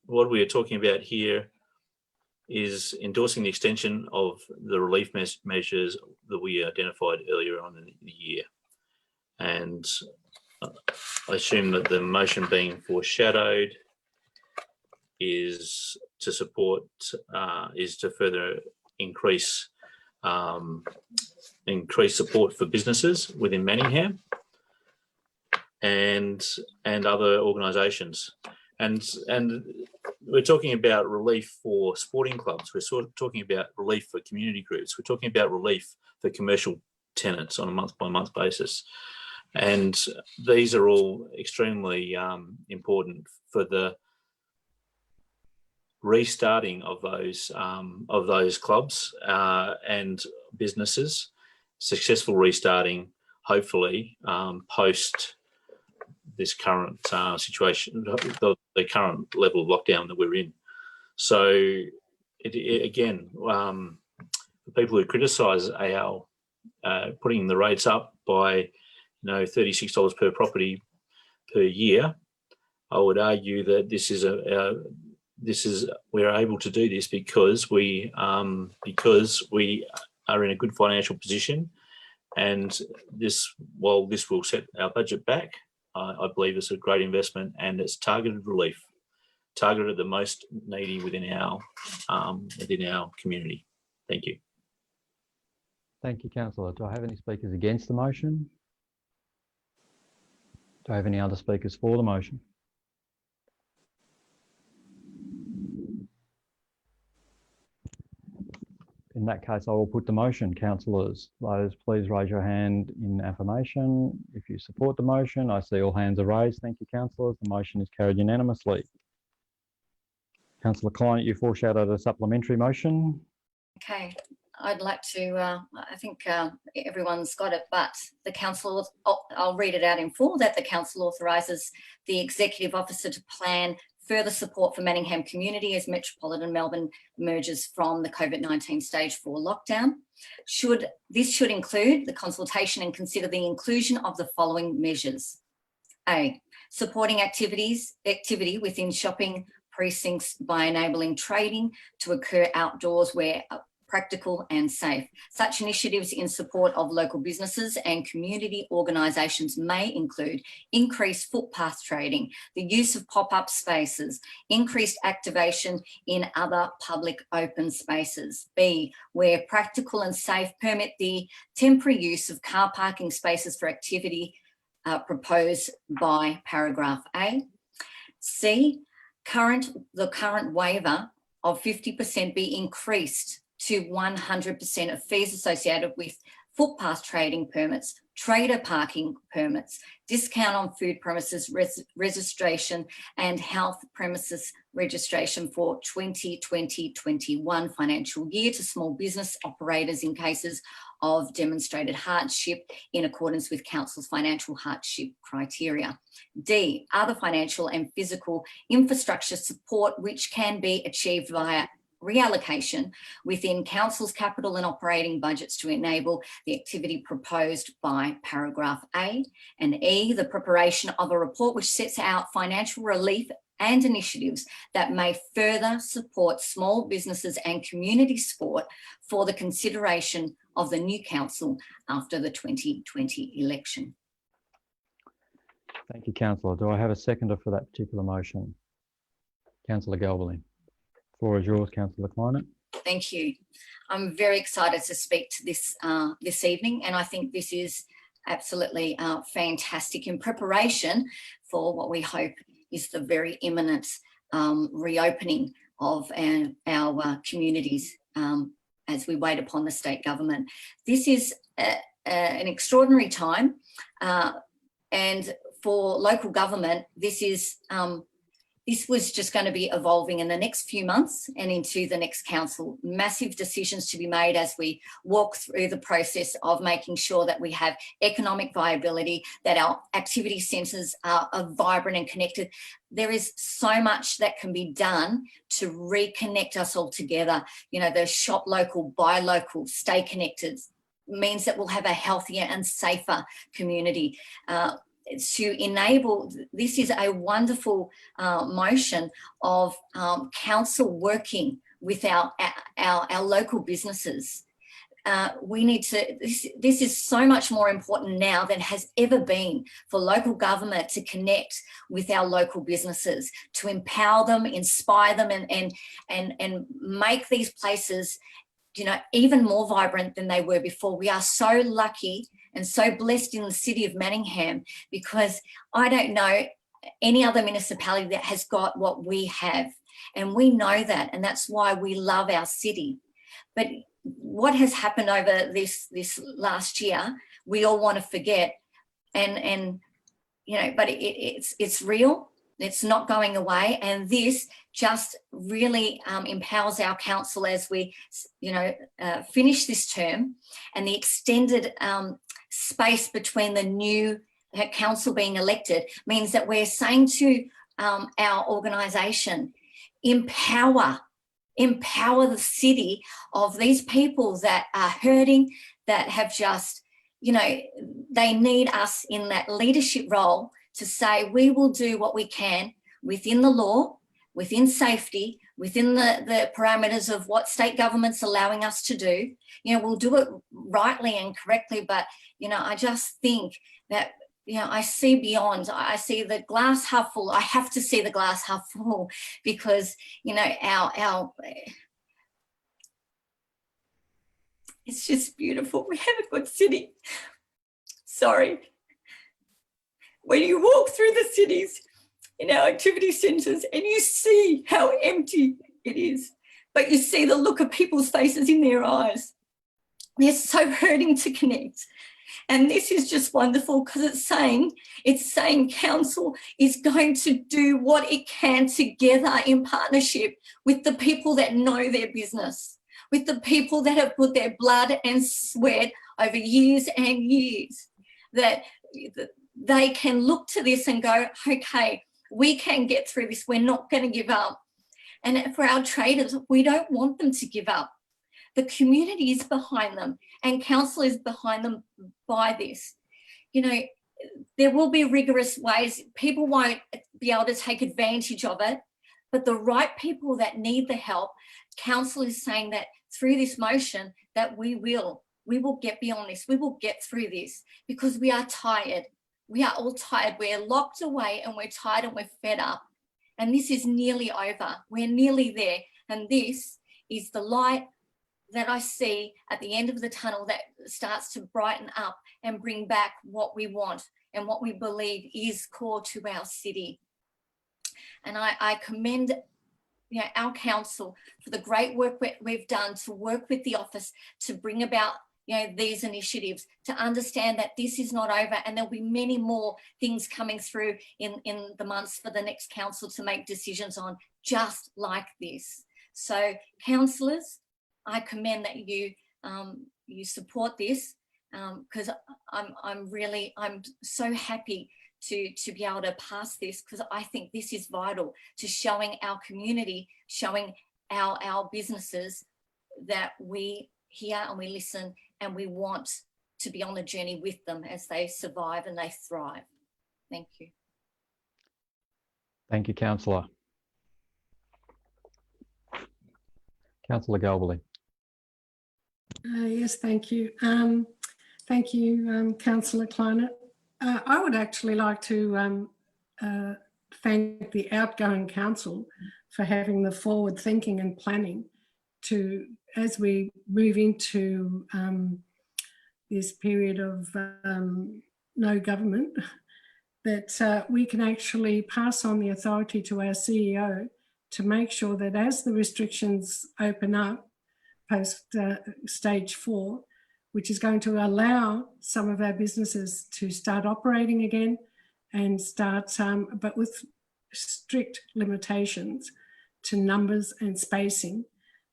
B: what we are talking about here is endorsing the extension of the relief measures that we identified earlier on in the year, and I assume that the motion being foreshadowed is to support, is to further increase support for businesses within Manningham and other organisations, and we're talking about relief for sporting clubs. We're sort of talking about relief for community groups. We're talking about relief for commercial tenants on a month-by-month basis, and these are all extremely important for the restarting of those clubs and businesses, successful restarting, hopefully post this current situation, the current level of lockdown that we're in. So again, the people who criticise our putting the rates up by $36 per property per year, I would argue that we're able to do this because we are in a good financial position, and while this will set our budget back, I believe it's a great investment, and it's targeted relief, targeted at the most needy within our community. Thank you.
A: Thank you, councillor. Do I have any speakers against the motion? Do I have any other speakers for the motion? In that case, I will put the motion. Councillors, those please raise your hand in affirmation if you support the motion. I see all hands are raised. Thank you, councillors. The motion is carried unanimously. Councillor Klein, you foreshadowed a supplementary motion.
L: Okay, I'd like to, I think everyone's got it, but the council, I'll read it out in full, that the council authorises the executive officer to plan further support for Manningham community as metropolitan Melbourne emerges from the COVID-19 stage 4 lockdown. This should include the consultation and consider the inclusion of the following measures. A, supporting activity within shopping precincts by enabling trading to occur outdoors where practical and safe. Such initiatives in support of local businesses and community organisations may include increased footpath trading, the use of pop-up spaces, increased activation in other public open spaces. B, where practical and safe, permit the temporary use of car parking spaces for activity proposed by paragraph A. C, the current waiver of 50% be increased to 100% of fees associated with footpath trading permits, trader parking permits, discount on food premises registration and health premises registration for 2020-21 financial year to small business operators in cases of demonstrated hardship in accordance with council's financial hardship criteria. D, other financial and physical infrastructure support which can be achieved via reallocation within council's capital and operating budgets to enable the activity proposed by paragraph A. And E, the preparation of a report which sets out financial relief and initiatives that may further support small businesses and community support for the consideration of the new council after the 2020 election.
A: Thank you, councillor. Do I have a seconder for that particular motion? Councillor Galbally. Floor is yours, councillor Klein.
L: Thank you. I'm very excited to speak to this this evening, and I think this is absolutely fantastic in preparation for what we hope is the very imminent reopening of our communities as we wait upon the state government. This is an extraordinary time, and for local government, this was just going to be evolving in the next few months and into the next council. Massive decisions to be made as we walk through the process of making sure that we have economic viability, that our activity centres are vibrant and connected. There is so much that can be done to reconnect us all together. You know, the shop local, buy local, stay connected means that we'll have a healthier and safer community. To enable, this is a wonderful motion of council working with our local businesses. We need to, this is so much more important now than has ever been for local government to connect with our local businesses, to empower them, inspire them, and make these places, you know, even more vibrant than they were before. We are so lucky and so blessed in the city of Manningham, because I don't know any other municipality that has got what we have. And we know that, and that's why we love our city. But what has happened over this last year, we all want to forget. And you know, but it's real. It's not going away, and this just really empowers our council as we, you know, finish this term, and the extended space between the new council being elected means that we're saying to our organisation, empower the city of these people that are hurting, that have just, you know, they need us in that leadership role to say we will do what we can within the law, within safety, within the parameters of what state government's allowing us to do. You know, we'll do it rightly and correctly, but, you know, I just think that, you know, I see beyond. I see the glass half full. I have to see the glass half full, because, you know, our it's just beautiful. We have a good city. Sorry. When you walk through the cities in our activity centres and you see how empty it is, but you see the look of people's faces in their eyes. They're so hurting to connect. And this is just wonderful, because it's saying council is going to do what it can together in partnership with the people that know their business, with the people that have put their blood and sweat over years and years, that they can look to this and go, okay, we can get through this. We're not going to give up. And for our traders, we don't want them to give up. The community is behind them, and council is behind them by this. You know, there will be rigorous ways. People won't be able to take advantage of it, but the right people that need the help, council is saying that through this motion that we will get beyond this. We will get through this, because we are tired. We are all tired. We're locked away and we're tired and we're fed up. And this is nearly over. We're nearly there. And this is the light that I see at the end of the tunnel that starts to brighten up and bring back what we want and what we believe is core to our city. And I commend, you know, our council for the great work we've done to work with the office to bring about, you know, these initiatives, to understand that this is not over, and there'll be many more things coming through in the months for the next council to make decisions on, just like this. So councillors, I commend that you support this, because I'm so happy to be able to pass this, because I think this is vital to showing our community, showing our businesses that we hear and we listen, and we want to be on the journey with them as they survive and they thrive. Thank you.
A: Thank you, Councillor. Councillor Galbally.
I: Yes, thank you. Thank you, Councillor Kleiner. I would actually like to thank the outgoing council for having the forward thinking and planning to, as we move into this period of no government, that we can actually pass on the authority to our CEO to make sure that as the restrictions open up post stage 4, which is going to allow some of our businesses to start operating again and start, but with strict limitations to numbers and spacing,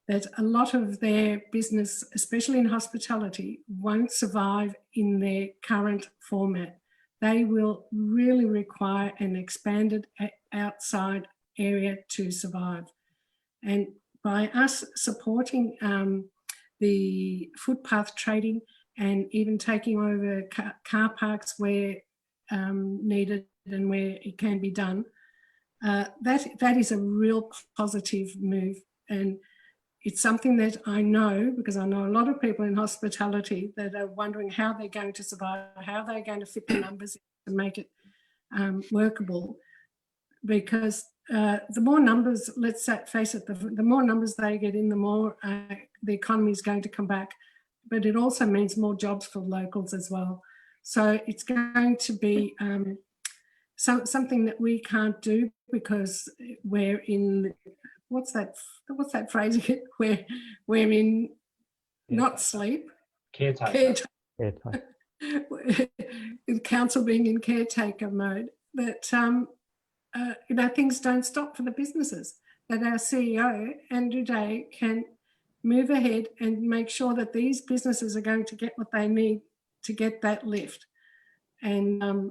I: that a lot of their business, especially in hospitality, won't survive in their current format. They will really require an expanded outside area to survive. And by us supporting the footpath trading and even taking over car parks where needed and where it can be done, that is a real positive move. And it's something that I know, because I know a lot of people in hospitality that are wondering how they're going to survive, how they're going to fit the numbers to make it workable. Because the more numbers, let's face it, the more numbers they get in, the more the economy is going to come back. But it also means more jobs for locals as well. So it's going to be something that we can't do because we're in, what's that phrase again? We're in not sleep.
E: Caretaker.
I: The council being in caretaker mode. But things don't stop for the businesses. That our CEO, Andrew Day, can move ahead and make sure that these businesses are going to get what they need to get that lift. And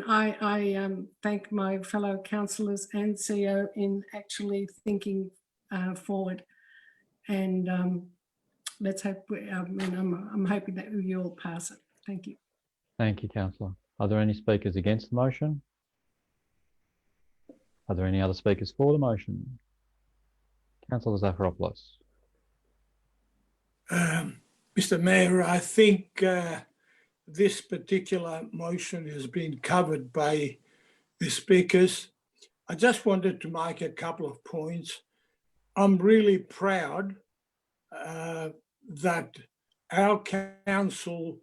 I: I thank my fellow councillors and CEO in actually thinking forward. And let's hope. I'm hoping that you'll pass it. Thank you.
A: Thank you, Councillor. Are there any speakers against the motion? Are there any other speakers for the motion? Councillor Zafiropoulos.
H: Mr. Mayor, I think this particular motion has been covered by the speakers. I just wanted to make a couple of points. I'm really proud that our council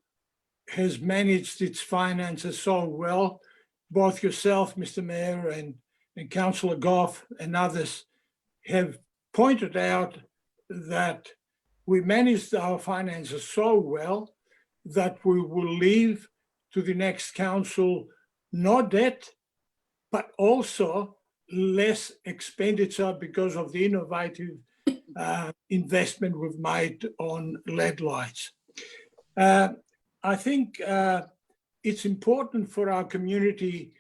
H: has managed its finances so well. Both yourself, Mr. Mayor, and Councillor Goff and others have pointed out that we managed our finances so well that we will leave to the next council no debt, but also less expenditure because of the innovative investment we've made on LED lights. I think it's important for our community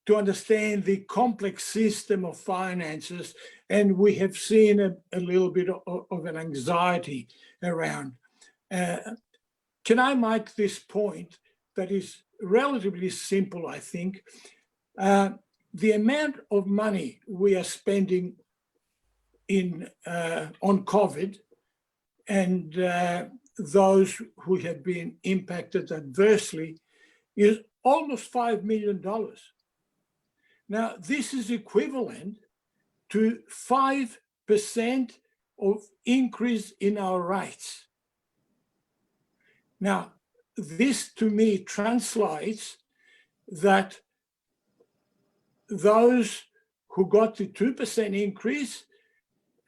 H: to understand the complex system of finances, and we have seen a little bit of an anxiety around. Can I make this point that is relatively simple, I think? The amount of money we are spending on COVID and those who have been impacted adversely is almost $5 million. Now, this is equivalent to 5% of increase in our rates. Now, this to me translates that those who got the 2% increase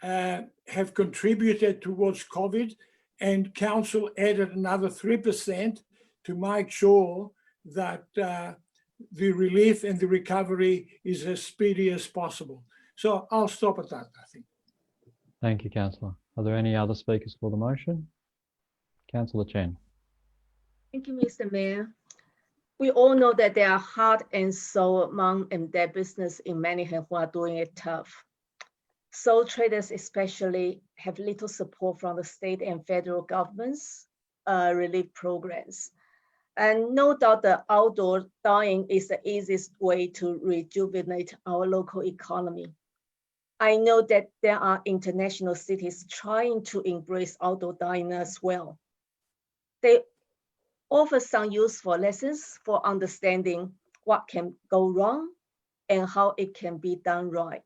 H: have contributed towards COVID, and council added another 3% to make sure that the relief and the recovery is as speedy as possible. So I'll stop at that, I think.
A: Thank you, Councillor. Are there any other speakers for the motion? Councillor Chen.
C: Thank you, Mr. Mayor. We all know that there are heart and soul mom and dad business in Manningham who are doing it tough. Sole traders especially have little support from the state and federal government's relief programs. And no doubt the outdoor dining is the easiest way to rejuvenate our local economy. I know that there are international cities trying to embrace outdoor dining as well. They offer some useful lessons for understanding what can go wrong and how it can be done right.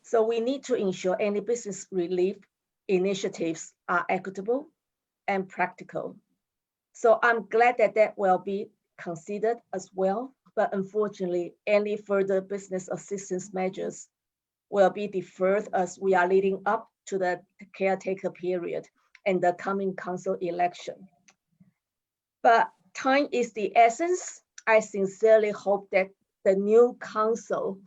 C: So we need to ensure any business relief initiatives are equitable and practical. So I'm glad that that will be considered as well, but unfortunately, any further business assistance measures will be deferred as we are leading up to the caretaker period and the coming council election. But time is the essence. I sincerely hope that the new council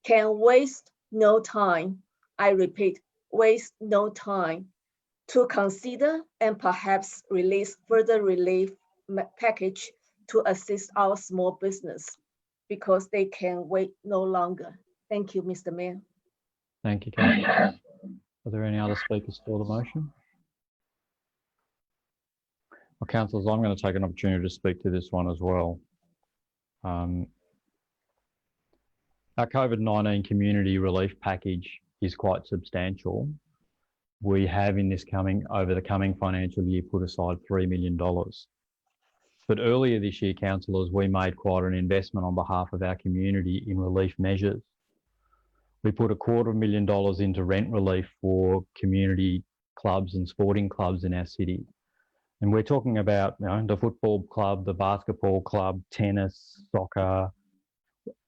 C: can waste no time, I repeat, waste no time to consider and perhaps release further relief package to assist our small business because they can wait no longer. Thank you, Mr. Mayor.
A: Thank you, Councillor. Are there any other speakers for the motion? Well, councillors, I'm going to take an opportunity to speak to this one as well. Our COVID-19 community relief package is quite substantial. We have over the coming financial year put aside $3 million. But earlier this year, councillors, we made quite an investment on behalf of our community in relief measures. We put $250,000 into rent relief for community clubs and sporting clubs in our city. And we're talking about the football club, the basketball club, tennis, soccer,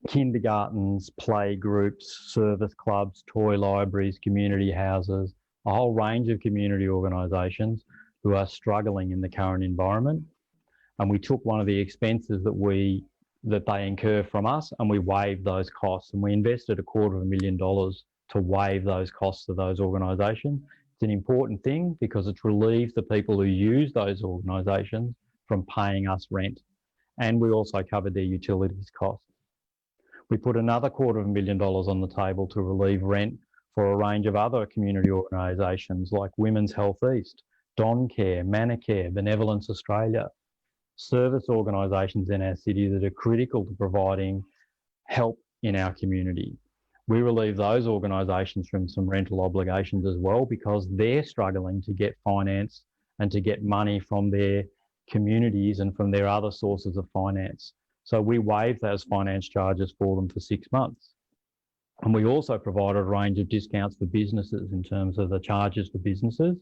A: kindergartens, play groups, service clubs, toy libraries, community houses, a whole range of community organisations who are struggling in the current environment. And we took one of the expenses that they incur from us and we waived those costs, and we invested $250,000 to waive those costs to those organisations. It's an important thing because it's relieved the people who use those organisations from paying us rent. And we also covered their utilities costs. We put another $250,000 on the table to relieve rent for a range of other community organisations like Women's Health East, Don Care, Manicare, Benevolence Australia, service organisations in our city that are critical to providing help in our community. We relieve those organisations from some rental obligations as well because they're struggling to get finance and to get money from their communities and from their other sources of finance. So we waive those finance charges for them for 6 months. And we also provided a range of discounts for businesses in terms of the charges for businesses.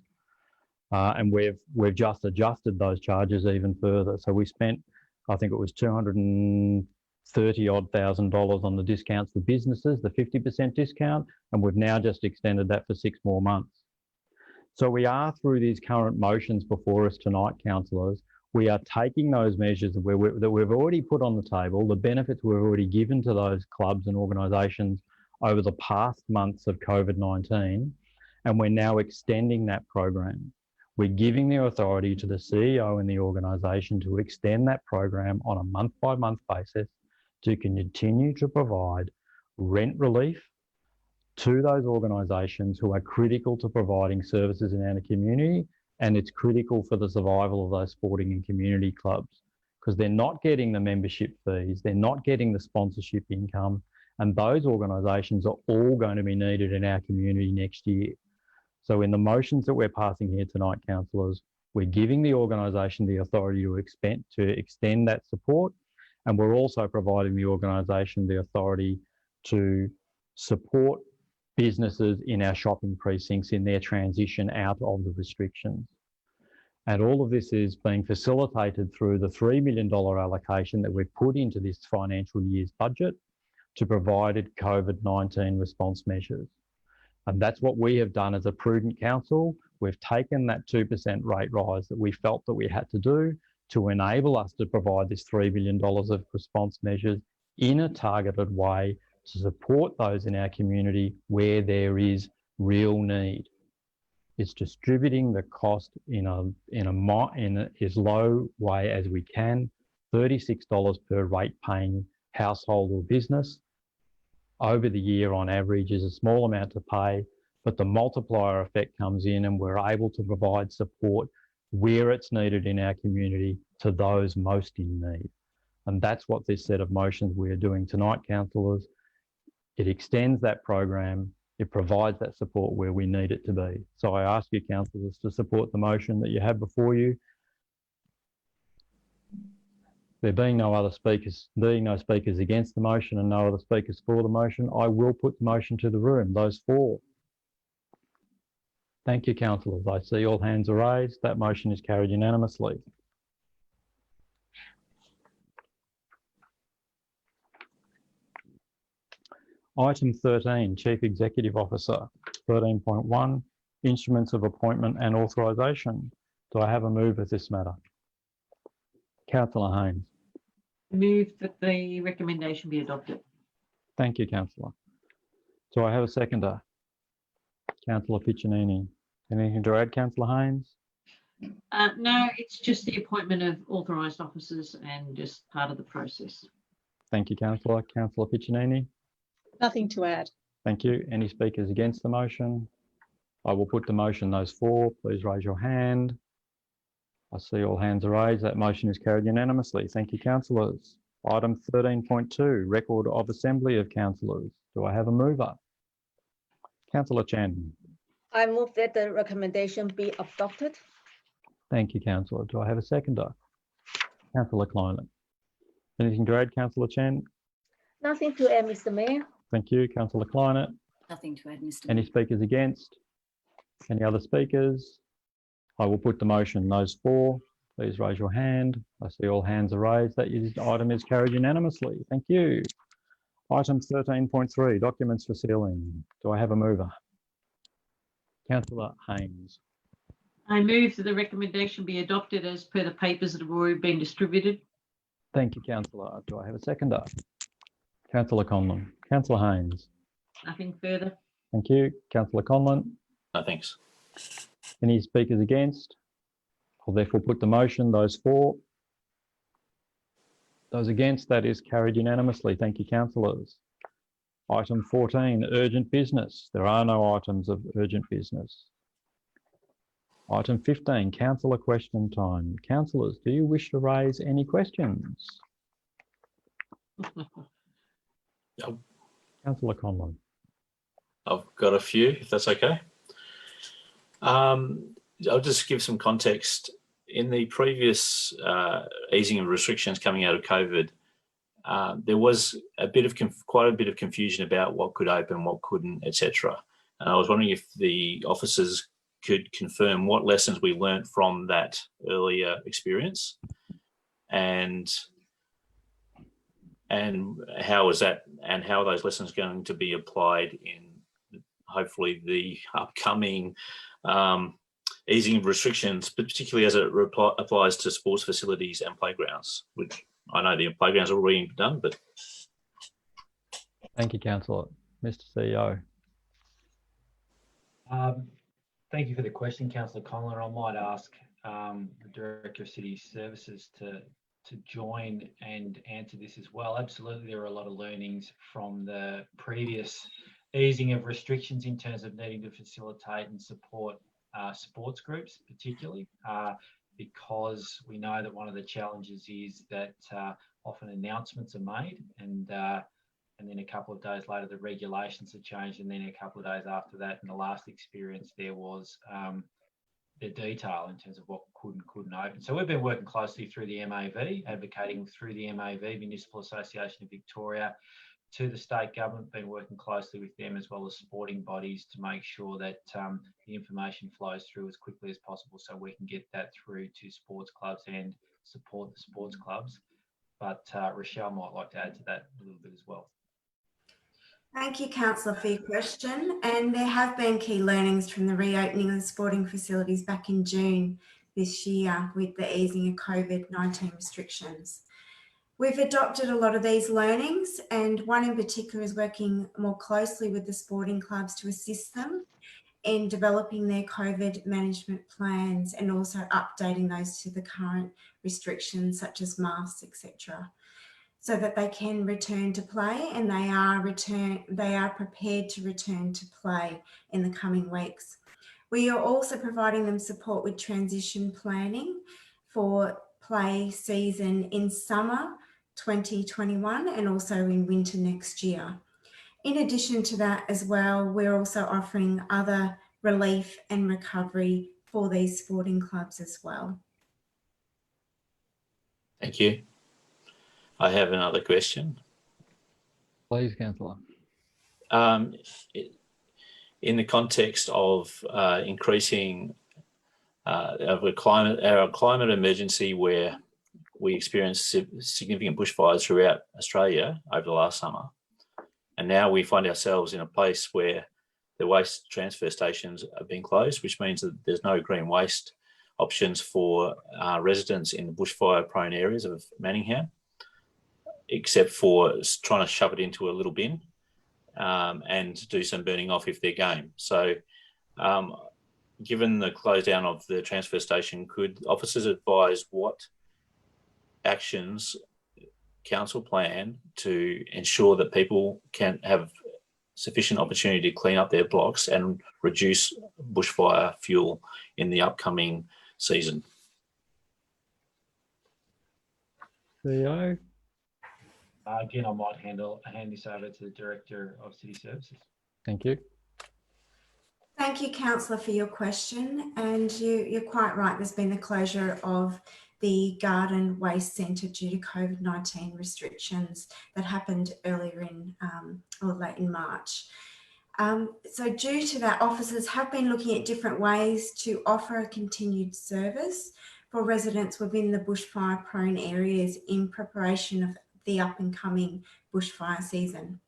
A: And we've just adjusted those charges even further. So we spent, I think it was $230,000 on the discounts for businesses, the 50% discount, and we've now just extended that for 6 more months. So we are, through these current motions before us tonight, councillors, we are taking those measures that we've already put on the table, the benefits we've already given to those clubs and organisations over the past months of COVID-19, and we're now extending that program. We're giving the authority to the CEO and the organisation to extend that program on a month-by-month basis to continue to provide rent relief to those organisations who are critical to providing services in our community, and it's critical for the survival of those sporting and community clubs because they're not getting the membership fees, they're not getting the sponsorship income, and those organisations are all going to be needed in our community next year. So in the motions that we're passing here tonight, councillors, we're giving the organisation the authority to extend that support, and we're also providing the organisation the authority to support businesses in our shopping precincts in their transition out of the restrictions. And all of this is being facilitated through the $3 million allocation that we've put into this financial year's budget to provide COVID-19 response measures. And that's what we have done as a prudent council. We've taken that 2% rate rise that we felt that we had to do to enable us to provide this $3 billion of response measures in a targeted way to support those in our community where there is real need. It's distributing the cost in as low way as we can, $36 per rate paying household or business. Over the year on average is a small amount to pay, but the multiplier effect comes in and we're able to provide support where it's needed in our community to those most in need. And that's what this set of motions we're doing tonight, councillors. It extends that program, it provides that support where we need it to be. So I ask you, councillors, to support the motion that you have before you. There being no speakers against the motion and no other speakers for the motion, I will put the motion to the room. Those for. Thank you, councillors. I see all hands are raised. That motion is carried unanimously. Item 13, Chief Executive Officer. 13.1, Instruments of Appointment and Authorisation. Do I have a move of this matter? Councillor Haynes.
D: Move that the recommendation be adopted.
A: Thank you, Councillor. Do I have a seconder? Councillor Piccinini. Anything to add, Councillor Haynes?
D: No, it's just the appointment of authorised officers and just part of the process.
A: Thank you, Councillor. Councillor Piccinini.
J: Nothing to add.
A: Thank you. Any speakers against the motion? I will put the motion. Those for, please raise your hand. I see all hands are raised. That motion is carried unanimously. Thank you, councillors. Item 13.2, Record of Assembly of Councillors. Do I have a mover? Councillor Chen.
C: I move that the recommendation be adopted.
A: Thank you, councillor. Do I have a seconder? Councillor Kleinert. Anything to add, Councillor Chen?
C: Nothing to add, Mr. Mayor.
A: Thank you, Councillor Kleinert.
L: Nothing to add, Mr.
A: Any
L: Mayor.
A: speakers against? Any other speakers? I will put the motion. Those for, please raise your hand. I see all hands are raised. That item is carried unanimously. Thank you. Item 13.3, documents for sealing. Do I have a mover? Councillor Haynes.
D: I move that the recommendation be adopted as per the papers that have already been distributed.
A: Thank you, councillor. Do I have a seconder? Councillor Conlon. Councillor Haynes.
D: Nothing further.
A: Thank you. Councillor Conlon.
B: No, thanks.
A: Any speakers against? I'll therefore put the motion. Those for? Those against? That is carried unanimously. Thank you, councillors. Item 14, urgent business. There are no items of urgent business. Item 15, councillor question time. Councillors, do you wish to raise any questions?
B: Yep.
A: Councillor Conlon.
B: I've got a few, if that's okay. I'll just give some context. In the previous easing of restrictions coming out of COVID, there was quite a bit of confusion about what could open, what couldn't, etc. And I was wondering if the officers could confirm what lessons we learnt from that earlier experience, and how is that, and how are those lessons going to be applied in hopefully the upcoming easing of restrictions, particularly as it applies to sports facilities and playgrounds, which I know the playgrounds are already done, but.
A: Thank you, councillor. Mr. CEO.
E: Thank you for the question, Councillor Conlon. I might ask the Director of City Services to join and answer this as well. Absolutely, there are a lot of learnings from the previous easing of restrictions in terms of needing to facilitate and support sports groups, particularly because we know that one of the challenges is that often announcements are made and then a couple of days later the regulations have changed, and then a couple of days after that, in the last experience, there was the detail in terms of what could and couldn't open. So we've been working closely through the MAV, advocating through the MAV, Municipal Association of Victoria, to the state government, been working closely with them as well as sporting bodies to make sure that the information flows through as quickly as possible so we can get that through to sports clubs and support the sports clubs. But Rochelle might like to add to that a little bit as well.
M: Thank you, Councillor, for your question. And there have been key learnings from the reopening of the sporting facilities back in June this year with the easing of COVID-19 restrictions. We've adopted a lot of these learnings, and one in particular is working more closely with the sporting clubs to assist them in developing their COVID management plans and also updating those to the current restrictions such as masks, etc., so that they can return to play, and they are prepared to return to play in the coming weeks. We are also providing them support with transition planning for play season in summer 2021 and also in winter next year. In addition to that as well, we're also offering other relief and recovery for these sporting clubs as well.
B: Thank you. I have another question.
A: Please, councillor.
B: In the context of increasing our climate emergency, where we experienced significant bushfires throughout Australia over the last summer, And now we find ourselves in a place where the waste transfer stations are being closed, which means that there's no green waste options for residents in the bushfire-prone areas of Manningham, except for trying to shove it into a little bin and do some burning off if they're game. So given the close down of the transfer station, could officers advise what actions council plan to ensure that people can have sufficient opportunity to clean up their blocks and reduce bushfire fuel in the upcoming season?
A: CEO?
E: Again, I might hand this over to the Director of City Services.
A: Thank you.
M: Thank you, Councillor, for your question. And you're quite right. There's been the closure of the Garden Waste Centre due to COVID-19 restrictions that happened earlier in or late in March. So due to that, officers have been looking at different ways to offer a continued service for residents within the bushfire-prone areas in preparation of the up-and-coming bushfire season.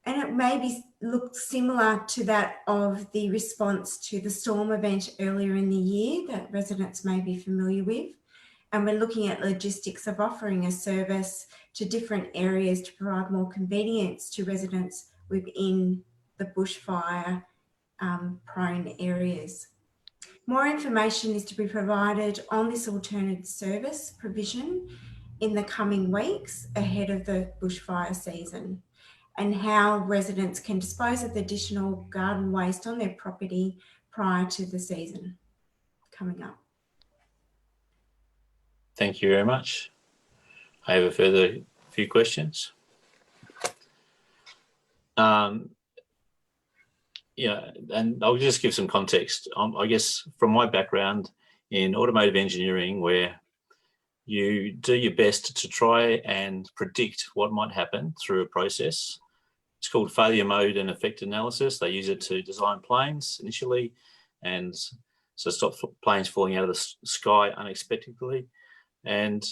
M: And it maybe looked similar to that of the response to the storm event earlier in the year that residents may be familiar with. And we're looking at logistics of offering a service to different areas to provide more convenience to residents within the bushfire prone areas. More information is to be provided on this alternative service provision in the coming weeks ahead of the bushfire season, and how residents can dispose of the additional garden waste on their property prior to the season coming up.
B: Thank you very much. I have a further few questions. Yeah, and I'll just give some context. I guess from my background in automotive engineering, where you do your best to try and predict what might happen through a process. It's called failure mode and effect analysis. They use it to design planes initially, and so stop planes falling out of the sky unexpectedly. And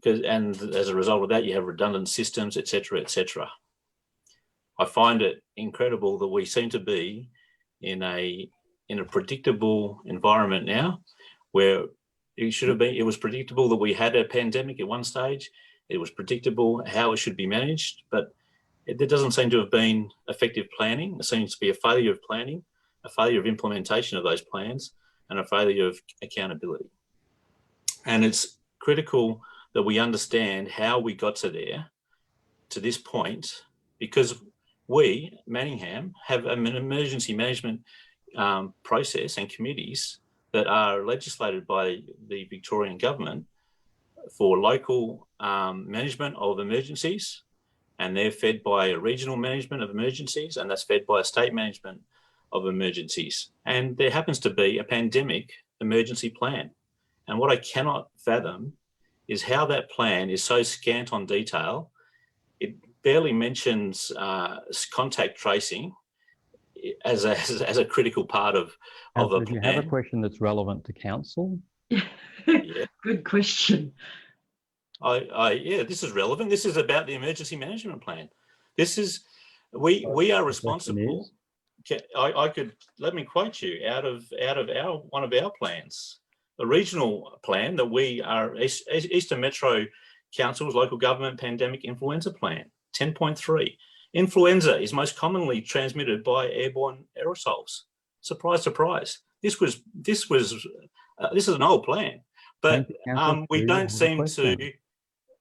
B: as a result of that, you have redundant systems, etc., etc. I find it incredible that we seem to be in a predictable environment now, where it should have been. It was predictable that we had a pandemic at one stage. It was predictable how it should be managed, but there doesn't seem to have been effective planning. There seems to be a failure of planning, a failure of implementation of those plans, and a failure of accountability. And it's critical that we understand how we got to this point, because we, Manningham, have an emergency management process and committees that are legislated by the Victorian government for local management of emergencies, and they're fed by a regional management of emergencies, and that's fed by a state management of emergencies. And there happens to be a pandemic emergency plan. And what I cannot fathom is how that plan is so scant on detail. It barely mentions contact tracing as a critical part of the plan.
A: Do you have a question that's relevant to council?
B: Yeah.
D: Good question.
B: Yeah, this is relevant. This is about the emergency management plan. This is, we are responsible. I could, let me quote you out of one of our plans, the regional plan that we are, Eastern Metro Council's local government pandemic influenza plan, 10.3. Influenza is most commonly transmitted by airborne aerosols. Surprise, surprise. This is an old plan, but we don't seem to.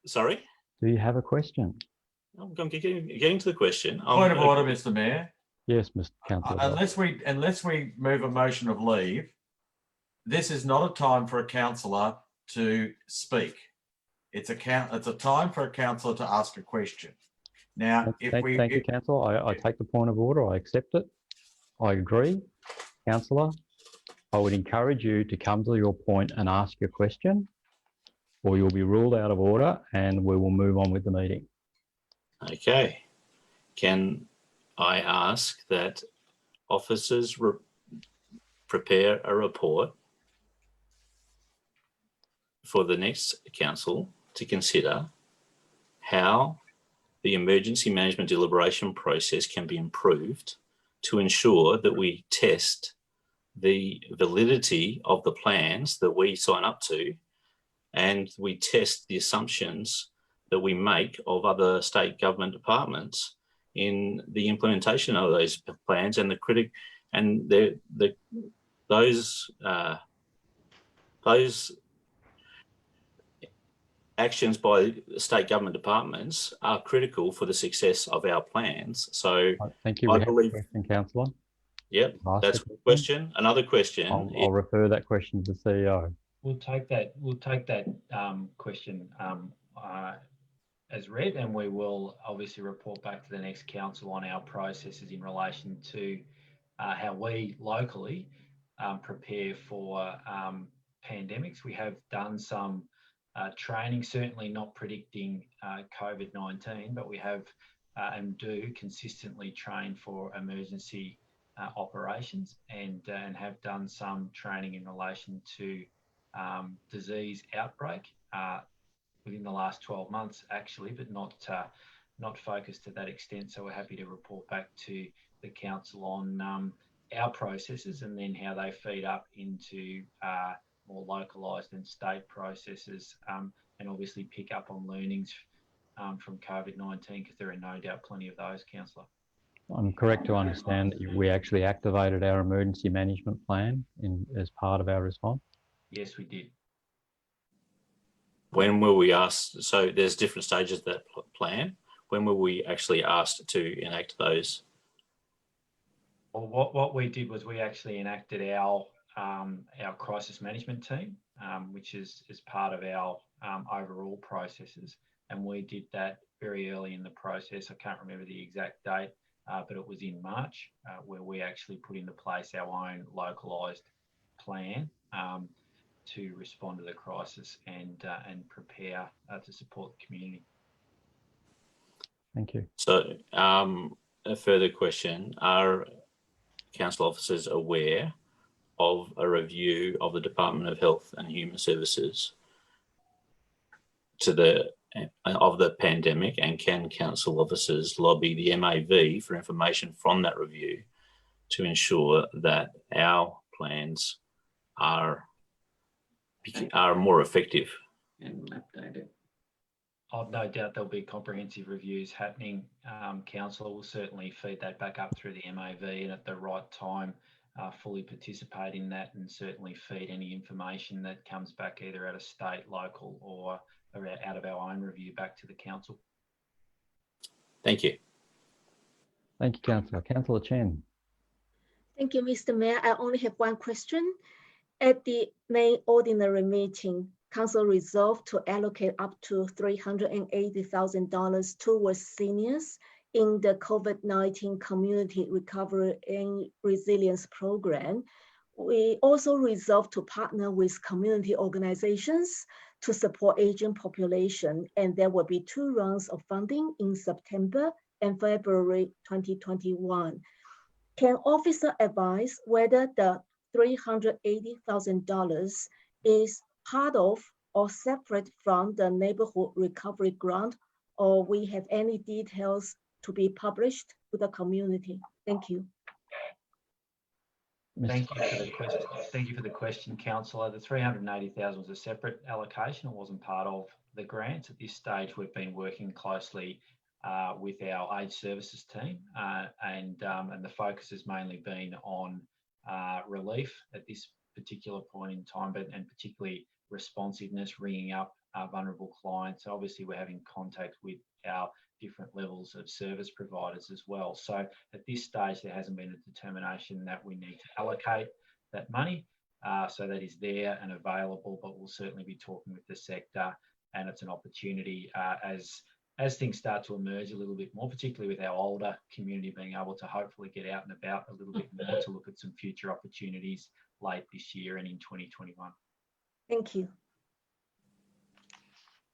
B: Sorry.
A: Do you have a question?
B: I'm getting to the question.
K: Point of order, Mr. Mayor.
A: Yes, Mr. Councillor.
K: Unless we move a motion of leave, this is not a time for a councillor to speak. It's a time for a councillor to ask a question. Now,
A: thank you, councillor. I take the point of order. I accept it. I agree, councillor. I would encourage you to come to your point and ask your question, or you'll be ruled out of order, and we will move on with the meeting.
B: Okay. Can I ask that officers prepare a report for the next council to consider how the emergency management deliberation process can be improved to ensure that we test the validity of the plans that we sign up to, and we test the assumptions that we make of other state government departments in the implementation of those plans and those actions by state government departments are critical for the success of our plans. So
A: thank you.
B: I
A: We have
B: believe,
A: a question, Councillor.
B: Yep, that's a question. Another question.
A: I'll refer that question to the CEO.
E: We'll take that question as read, and we will obviously report back to the next council on our processes in relation to how we locally prepare for pandemics. We have done some training, certainly not predicting COVID-19, but we have and do consistently train for emergency operations, and have done some training in relation to disease outbreak within the last 12 months, actually, but not focused to that extent. So we're happy to report back to the council on our processes and then how they feed up into more localised and state processes, and obviously pick up on learnings from COVID-19, because there are no doubt plenty of those, Councillor.
A: I'm correct to understand that we actually activated our emergency management plan as part of our response?
E: Yes, we did.
B: When were we asked? So there's different stages of that plan. When were we actually asked to enact those?
E: Well, what we did was we actually enacted our crisis management team, which is part of our overall processes, and we did that very early in the process. I can't remember the exact date, but it was in March, where we actually put into place our own localised plan to respond to the crisis and prepare to support the community.
A: Thank you.
B: So a further question, are council officers aware of a review of the Department of Health and Human Services of the pandemic, and can council officers lobby the MAV for information from that review to ensure that our plans are more effective
D: and updated?
E: I've no doubt there'll be comprehensive reviews happening. Council will certainly feed that back up through the MAV, and at the right time fully participate in that, and certainly feed any information that comes back either out of state, local, or out of our own review back to the council.
B: Thank you.
A: Thank you, Councillor. Councillor Chen.
C: Thank you, Mr. Mayor. I only have one question. At the May ordinary meeting, Council resolved to allocate up to $380,000 towards seniors in the COVID-19 Community Recovery and Resilience Program. We also resolved to partner with community organizations to support aging population, and there will be 2 rounds of funding in September and February 2021. Can officer advise whether the $380,000 is part of or separate from the Neighborhood Recovery Grant, or we have any details to be published to the community? Thank you.
E: Thank you for the question. Thank you for the question, Councillor. The $380,000 was a separate allocation. It wasn't part of the grant. At this stage, we've been working closely with our aged services team, and the focus has mainly been on relief at this particular point in time, and particularly responsiveness, ringing up vulnerable clients. Obviously, we're having contact with our different levels of service providers as well. So at this stage, there hasn't been a determination that we need to allocate that money. So that is there and available, but we'll certainly be talking with the sector, and it's an opportunity as things start to emerge a little bit more, particularly with our older community being able to hopefully get out and about a little bit more, to look at some future opportunities late this year and in 2021.
C: Thank you.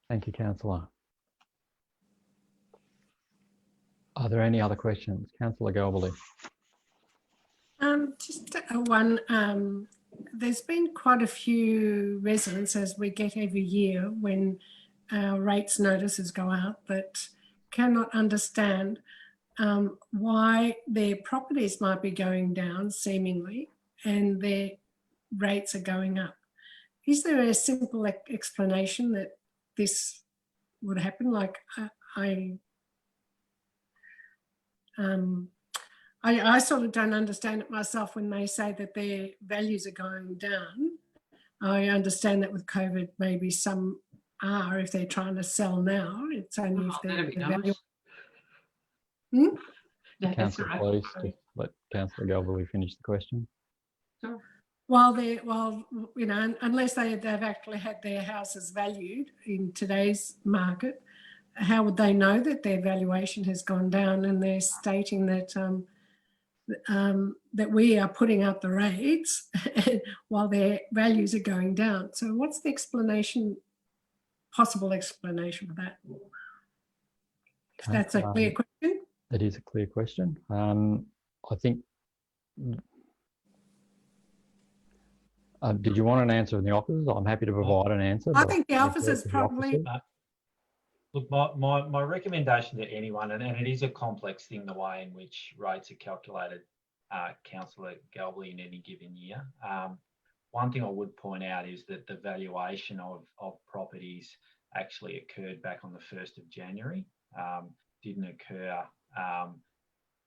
A: Thank you, Councillor. Are there any other questions? Councillor Galbally.
I: Just one. There's been quite a few residents, as we get every year when our rates notices go out, that cannot understand why their properties might be going down seemingly and their rates are going up. Is there a simple explanation that this would happen? Like I sort of don't understand it myself when they say that their values are going down. I understand that with COVID, maybe some are if they're trying to sell now. It's only if they're value.
D: No, that's
A: Councillor,
D: right.
A: please just let Councillor Galbally finish the question.
D: Sure.
I: Well, you know, unless they've actually had their houses valued in today's market, how would they know that their valuation has gone down? And they're stating that that we are putting up the rates while their values are going down. So, what's the explanation? Possible explanation for that? If that's a clear question.
A: It is a clear question. I think. Did you want an answer in the office? I'm happy to provide an answer.
I: I think the officers probably.
E: Look, my recommendation to anyone, and it is a complex thing, the way in which rates are calculated, Councillor Galbally, in any given year. One thing I would point out is that the valuation of properties actually occurred back on the 1st of January, didn't occur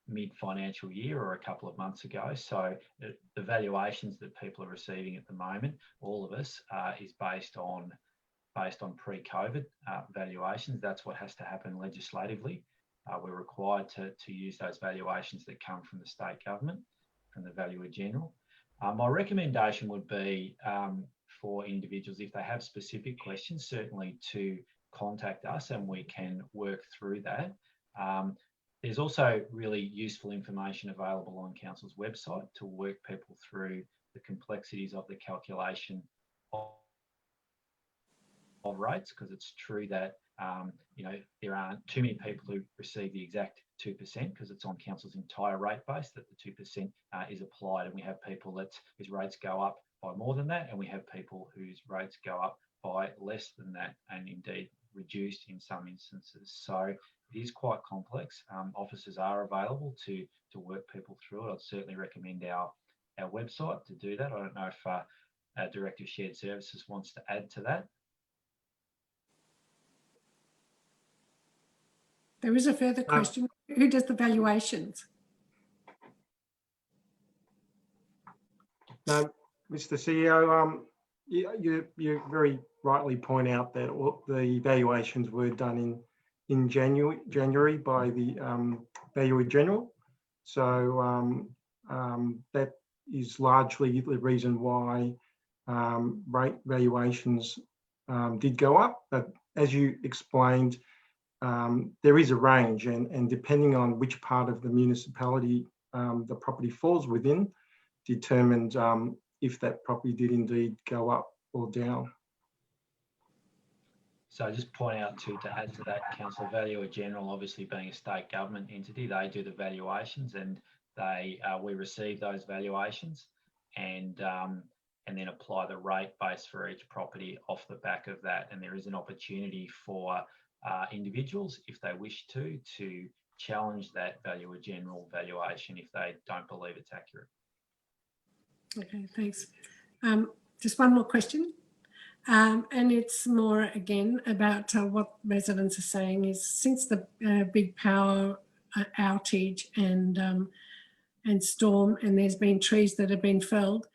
E: mid-financial year or a couple of months ago. So the valuations that people are receiving at the moment, all of us, is based on pre-COVID valuations. That's what has to happen legislatively. We're required to use those valuations that come from the state government, from the Valuer General. My recommendation would be for individuals, if they have specific questions, certainly to contact us and we can work through that. There's also really useful information available on Council's website to work people through the complexities of the calculation of rates, because it's true that you know, there aren't too many people who receive the exact 2%, because it's on Council's entire rate base that the 2% is applied, and we have people whose rates go up by more than that, and we have people whose rates go up by less than that, and indeed reduced in some instances. So it is quite complex. Officers are available to work people through it. I'd certainly recommend our website to do that. I don't know if our Director of Shared Services wants to add to that.
I: There is a further question. Who does the valuations?
G: No, Mr. CEO, you very rightly point out that the valuations were done in January by the Valuer General. So that is largely the reason why rate valuations did go up. But as you explained, there is a range, and depending on which part of the municipality the property falls within, determines if that property did indeed go up or down.
E: So just point out to add to that, Council, Valuer General, obviously being a state government entity, they do the valuations, and we receive those valuations and then apply the rate base for each property off the back of that. And there is an opportunity for individuals, if they wish to challenge that Valuer General valuation if they don't believe it's accurate.
I: Okay, thanks. Just one more question. And it's more, again, about what residents are saying is, since the big power outage and storm, and there's been trees that have been felled,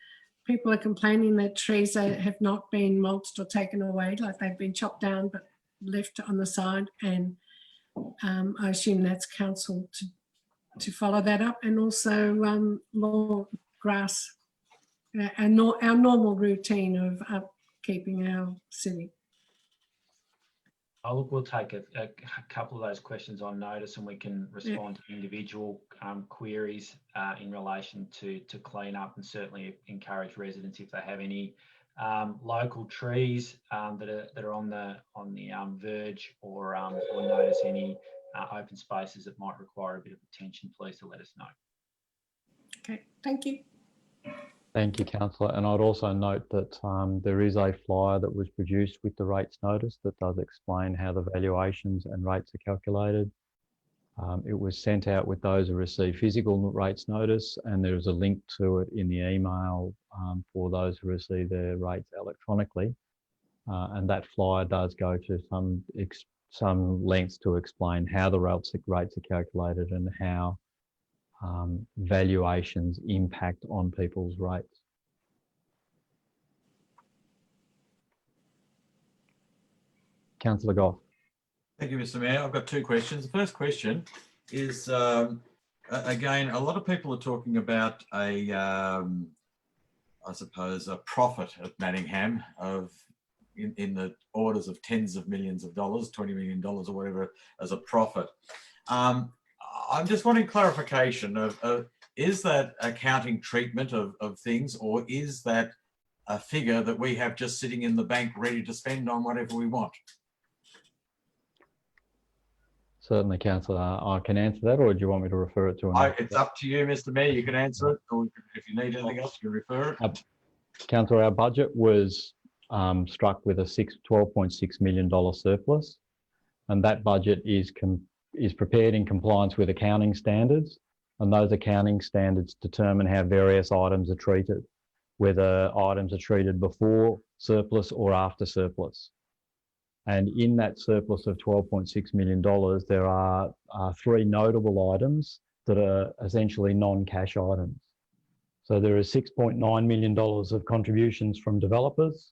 I: people are complaining that trees have not been mulched or taken away, like they've been chopped down but left on the side. And I assume that's council to follow that up, and also lawn grass, our normal routine of upkeeping our city.
E: Oh, look, we'll take a couple of those questions on notice, and we can respond to individual queries in relation to clean up, and certainly encourage residents, if they have any local trees that are on the verge, or notice any open spaces that might require a bit of attention, please to let us know.
I: Okay, thank you.
A: Thank you, Councillor. And I'd also note that there is a flyer that was produced with the rates notice that does explain how the valuations and rates are calculated. It was sent out with those who received physical rates notice, and there is a link to it in the email for those who receive their rates electronically. And that flyer does go to some lengths to explain how the rates are calculated and how valuations impact on people's rates. Councillor Goff.
K: Thank you, Mr. Mayor. I've got two questions. The first question is, again, a lot of people are talking about I suppose, a profit at Manningham of in the orders of tens of millions of dollars, $20 million or whatever as a profit. I'm just wanting clarification of is that accounting treatment of things, or is that a figure that we have just sitting in the bank ready to spend on whatever we want?
A: Certainly, Councillor. I can answer that, or do you want me to refer it to an
K: It's up to you, Mr. Mayor. You can answer it, or if you need anything else, you can refer it.
A: Councillor, our budget was struck with a $12.6 million surplus, and that budget is prepared in compliance with accounting standards, and those accounting standards determine how various items are treated, whether items are treated before surplus or after surplus. And in that surplus of $12.6 million, there are three notable items that are essentially non-cash items. So there is $6.9 million of contributions from developers.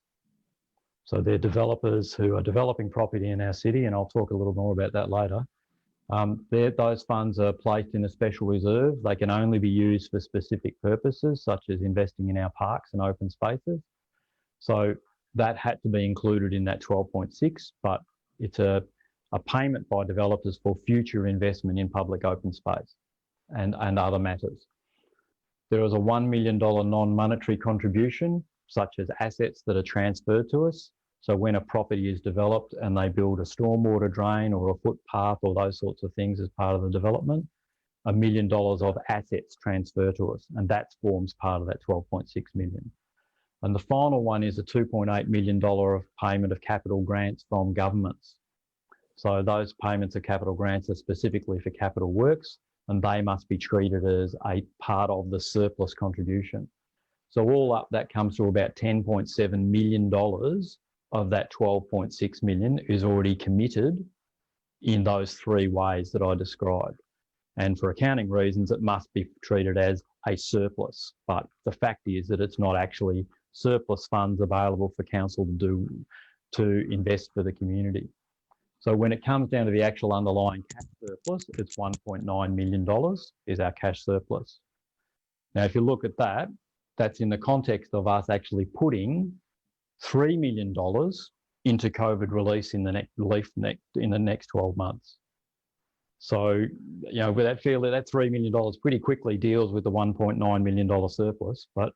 A: So they're developers who are developing property in our city, and I'll talk a little more about that later. Those funds are placed in a special reserve. They can only be used for specific purposes, such as investing in our parks and open spaces. So that had to be included in that 12.6, but it's a payment by developers for future investment in public open space and other matters. There is a $1 million non-monetary contribution, such as assets that are transferred to us. So when a property is developed and they build a stormwater drain or a footpath or those sorts of things as part of the development, $1 million of assets transfer to us, and that forms part of that 12.6 million. And the final one is a $2.8 million of payment of capital grants from governments. So those payments of capital grants are specifically for capital works, and they must be treated as a part of the surplus contribution. So all up, that comes to about $10.7 million of that 12.6 million is already committed in those three ways that I described. And for accounting reasons, it must be treated as a surplus. But the fact is that it's not actually surplus funds available for council to invest for the community. So when it comes down to the actual underlying cash surplus, it's $1.9 million is our cash surplus. Now, if you look at that, that's in the context of us actually putting $3 million into COVID release in the next 12 months. So, you know, with that that $3 million pretty quickly deals with the $1.9 million surplus. But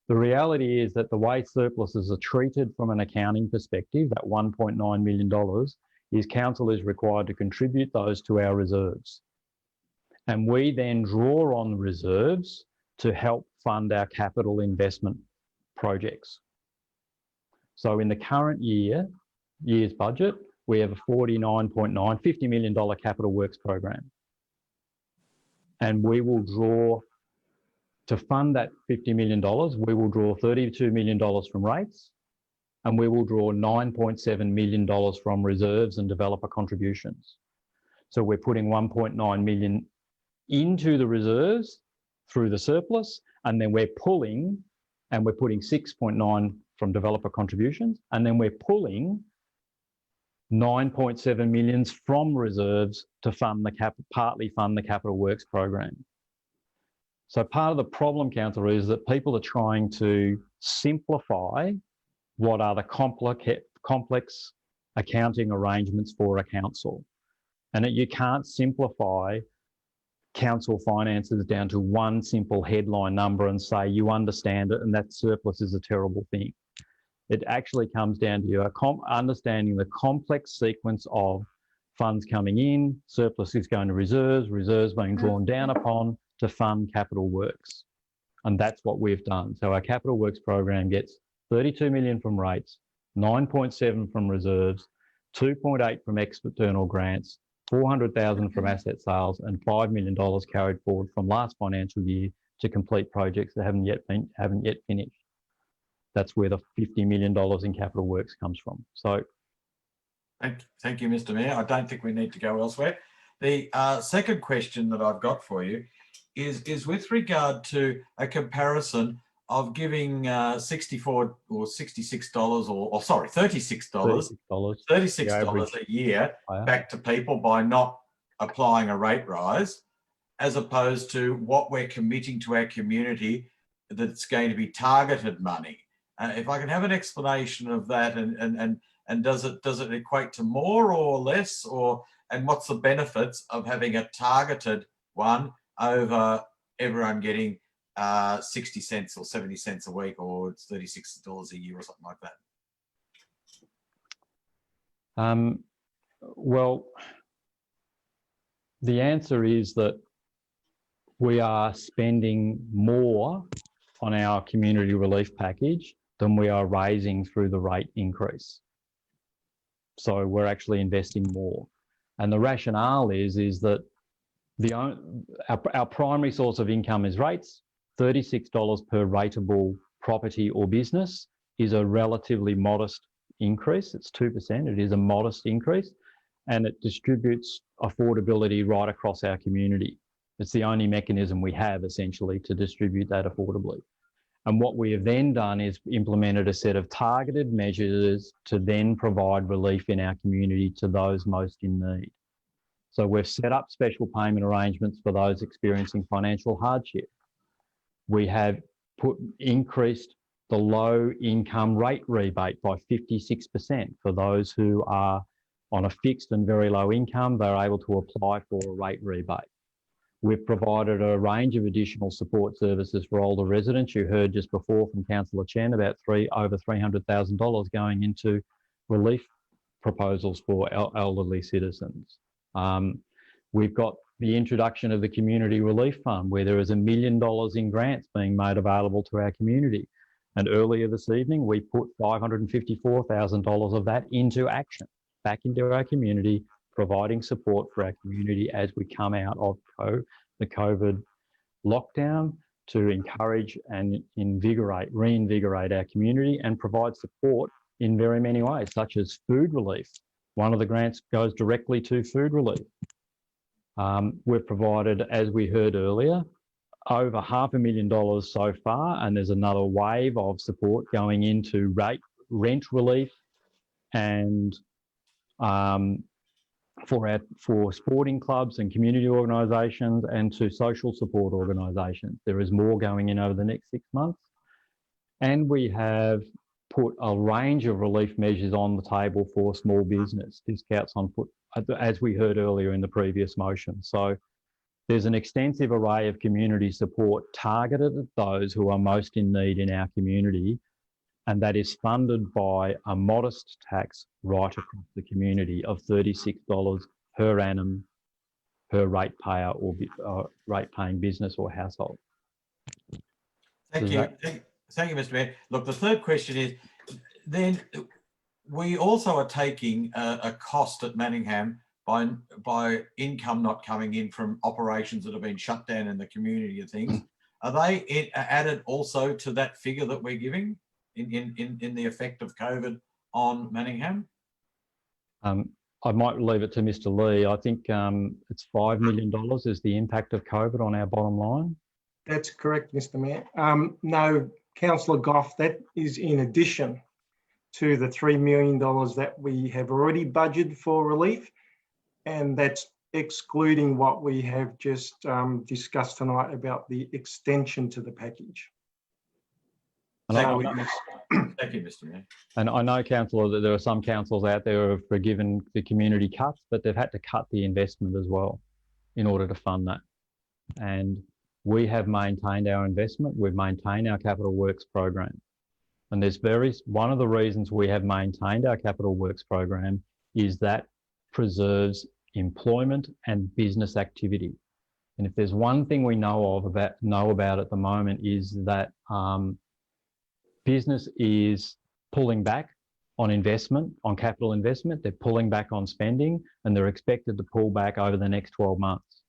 A: the reality is that the way surpluses are treated from an accounting perspective, that $1.9 million, is council is required to contribute those to our reserves. And we then draw on reserves to help fund our capital investment projects. So in the current year's budget, we have a $50 million capital works program. And we will draw, to fund that $50 million, we will draw $32 million from rates, and we will draw $9.7 million from reserves and developer contributions. So we're putting $1.9 million into the reserves through the surplus, and then we're pulling, and we're putting 6.9 from developer contributions, and then we're pulling 9.7 million from reserves to fund partly fund the capital works program. So part of the problem, councillor, is that people are trying to simplify what are the complex accounting arrangements for a council, and that you can't simplify council finances down to one simple headline number and say you understand it and that surplus is a terrible thing. It actually comes down to you understanding the complex sequence of funds coming in, surplus is going to reserves, reserves being drawn down upon to fund capital works. And that's what we've done. So our capital works program gets 32 million from rates, 9.7 from reserves, 2.8 from external grants, $400,000 from asset sales, and $5 million carried forward from last financial year to complete projects that haven't yet finished. That's where the $50 million in capital works comes from. So,
K: thank you, Mr. Mayor. I don't think we need to go elsewhere. The second question that I've got for you is with regard to a comparison of giving $64 or $66 or sorry, $36 a year back to people by not applying a rate rise, as opposed to what we're committing to our community that's going to be targeted money. If I can have an explanation of that, and does it equate to more or less, and what's the benefits of having a targeted one over everyone getting 60 cents or 70 cents a week, or it's $36 a year or something like that?
A: Well, the answer is that we are spending more on our community relief package than we are raising through the rate increase. So we're actually investing more. And the rationale is that our primary source of income is rates. $36 per rateable property or business is a relatively modest increase. It's 2%. It is a modest increase, and it distributes affordability right across our community. It's the only mechanism we have, essentially, to distribute that affordably. And what we have then done is implemented a set of targeted measures to then provide relief in our community to those most in need. So we've set up special payment arrangements for those experiencing financial hardship. We have increased the low income rate rebate by 56% for those who are on a fixed and very low income. They're able to apply for a rate rebate. We've provided a range of additional support services for older residents. You heard just before from Councillor Chen about over $300,000 going into relief proposals for elderly citizens. We've got the introduction of the Community Relief Fund, where there is $1 million in grants being made available to our community. And earlier this evening, we put $554,000 of that into action, back into our community, providing support for our community as we come out of the COVID lockdown to encourage and reinvigorate our community and provide support in very many ways, such as food relief. One of the grants goes directly to food relief. We've provided, as we heard earlier, over $500,000 so far, and there's another wave of support going into rent relief and for sporting clubs and community organisations, and to social support organisations. There is more going in over the next 6 months. And we have put a range of relief measures on the table for small business, discounts on foot, as we heard earlier in the previous motion. So there's an extensive array of community support targeted at those who are most in need in our community, and that is funded by a modest tax right across the community of $36 per annum per ratepayer or rate-paying business or household.
K: Thank you. Thank you, Mr. Mayor. Look, the third question is, then we also are taking a cost at Manningham by income not coming in from operations that have been shut down in the community and things. Are they added also to that figure that we're giving in the effect of COVID on Manningham?
A: I might leave it to Mr. Lee. I think it's $5 million is the impact of COVID on our bottom line.
G: That's correct, Mr. Mayor. No, Councillor Goff, that is in addition to the $3 million that we have already budgeted for relief, and that's excluding what we have just discussed tonight about the extension to the package.
K: Thank you, Mr. Mayor.
A: And I know, Councillor, that there are some councils out there who have forgiven the community cuts, but they've had to cut the investment as well in order to fund that. And we have maintained our investment. We've maintained our capital works program. And one of the reasons we have maintained our capital works program is that preserves employment and business activity. And if there's one thing we know about at the moment is that business is pulling back on investment, on capital investment. They're pulling back on spending, and they're expected to pull back over the next 12 months.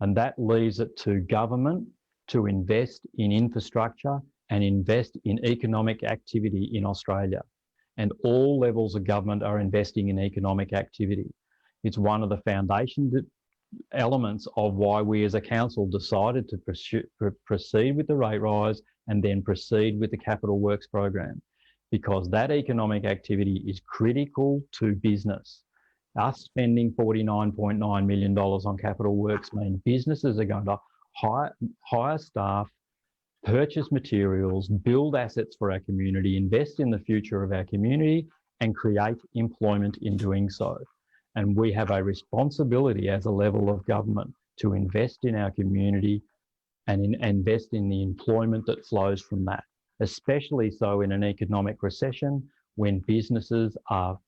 A: And that leaves it to government to invest in infrastructure and invest in economic activity in Australia. And all levels of government are investing in economic activity. It's one of the foundation elements of why we as a council decided to proceed with the rate rise and then proceed with the capital works program, because that economic activity is critical to business. Us spending $49.9 million on capital works means businesses are going to hire staff, purchase materials, build assets for our community, invest in the future of our community, and create employment in doing so. And we have a responsibility as a level of government to invest in our community and invest in the employment that flows from that, especially so in an economic recession when businesses are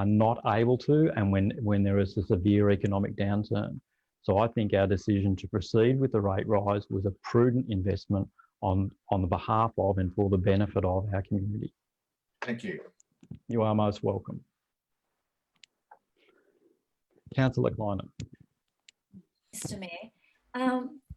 A: not able to, and when there is a severe economic downturn. So I think our decision to proceed with the rate rise was a prudent investment on the behalf of and for the benefit of our community.
K: Thank you.
A: You are most welcome. Councillor Kleiner.
L: Mr. Mayor,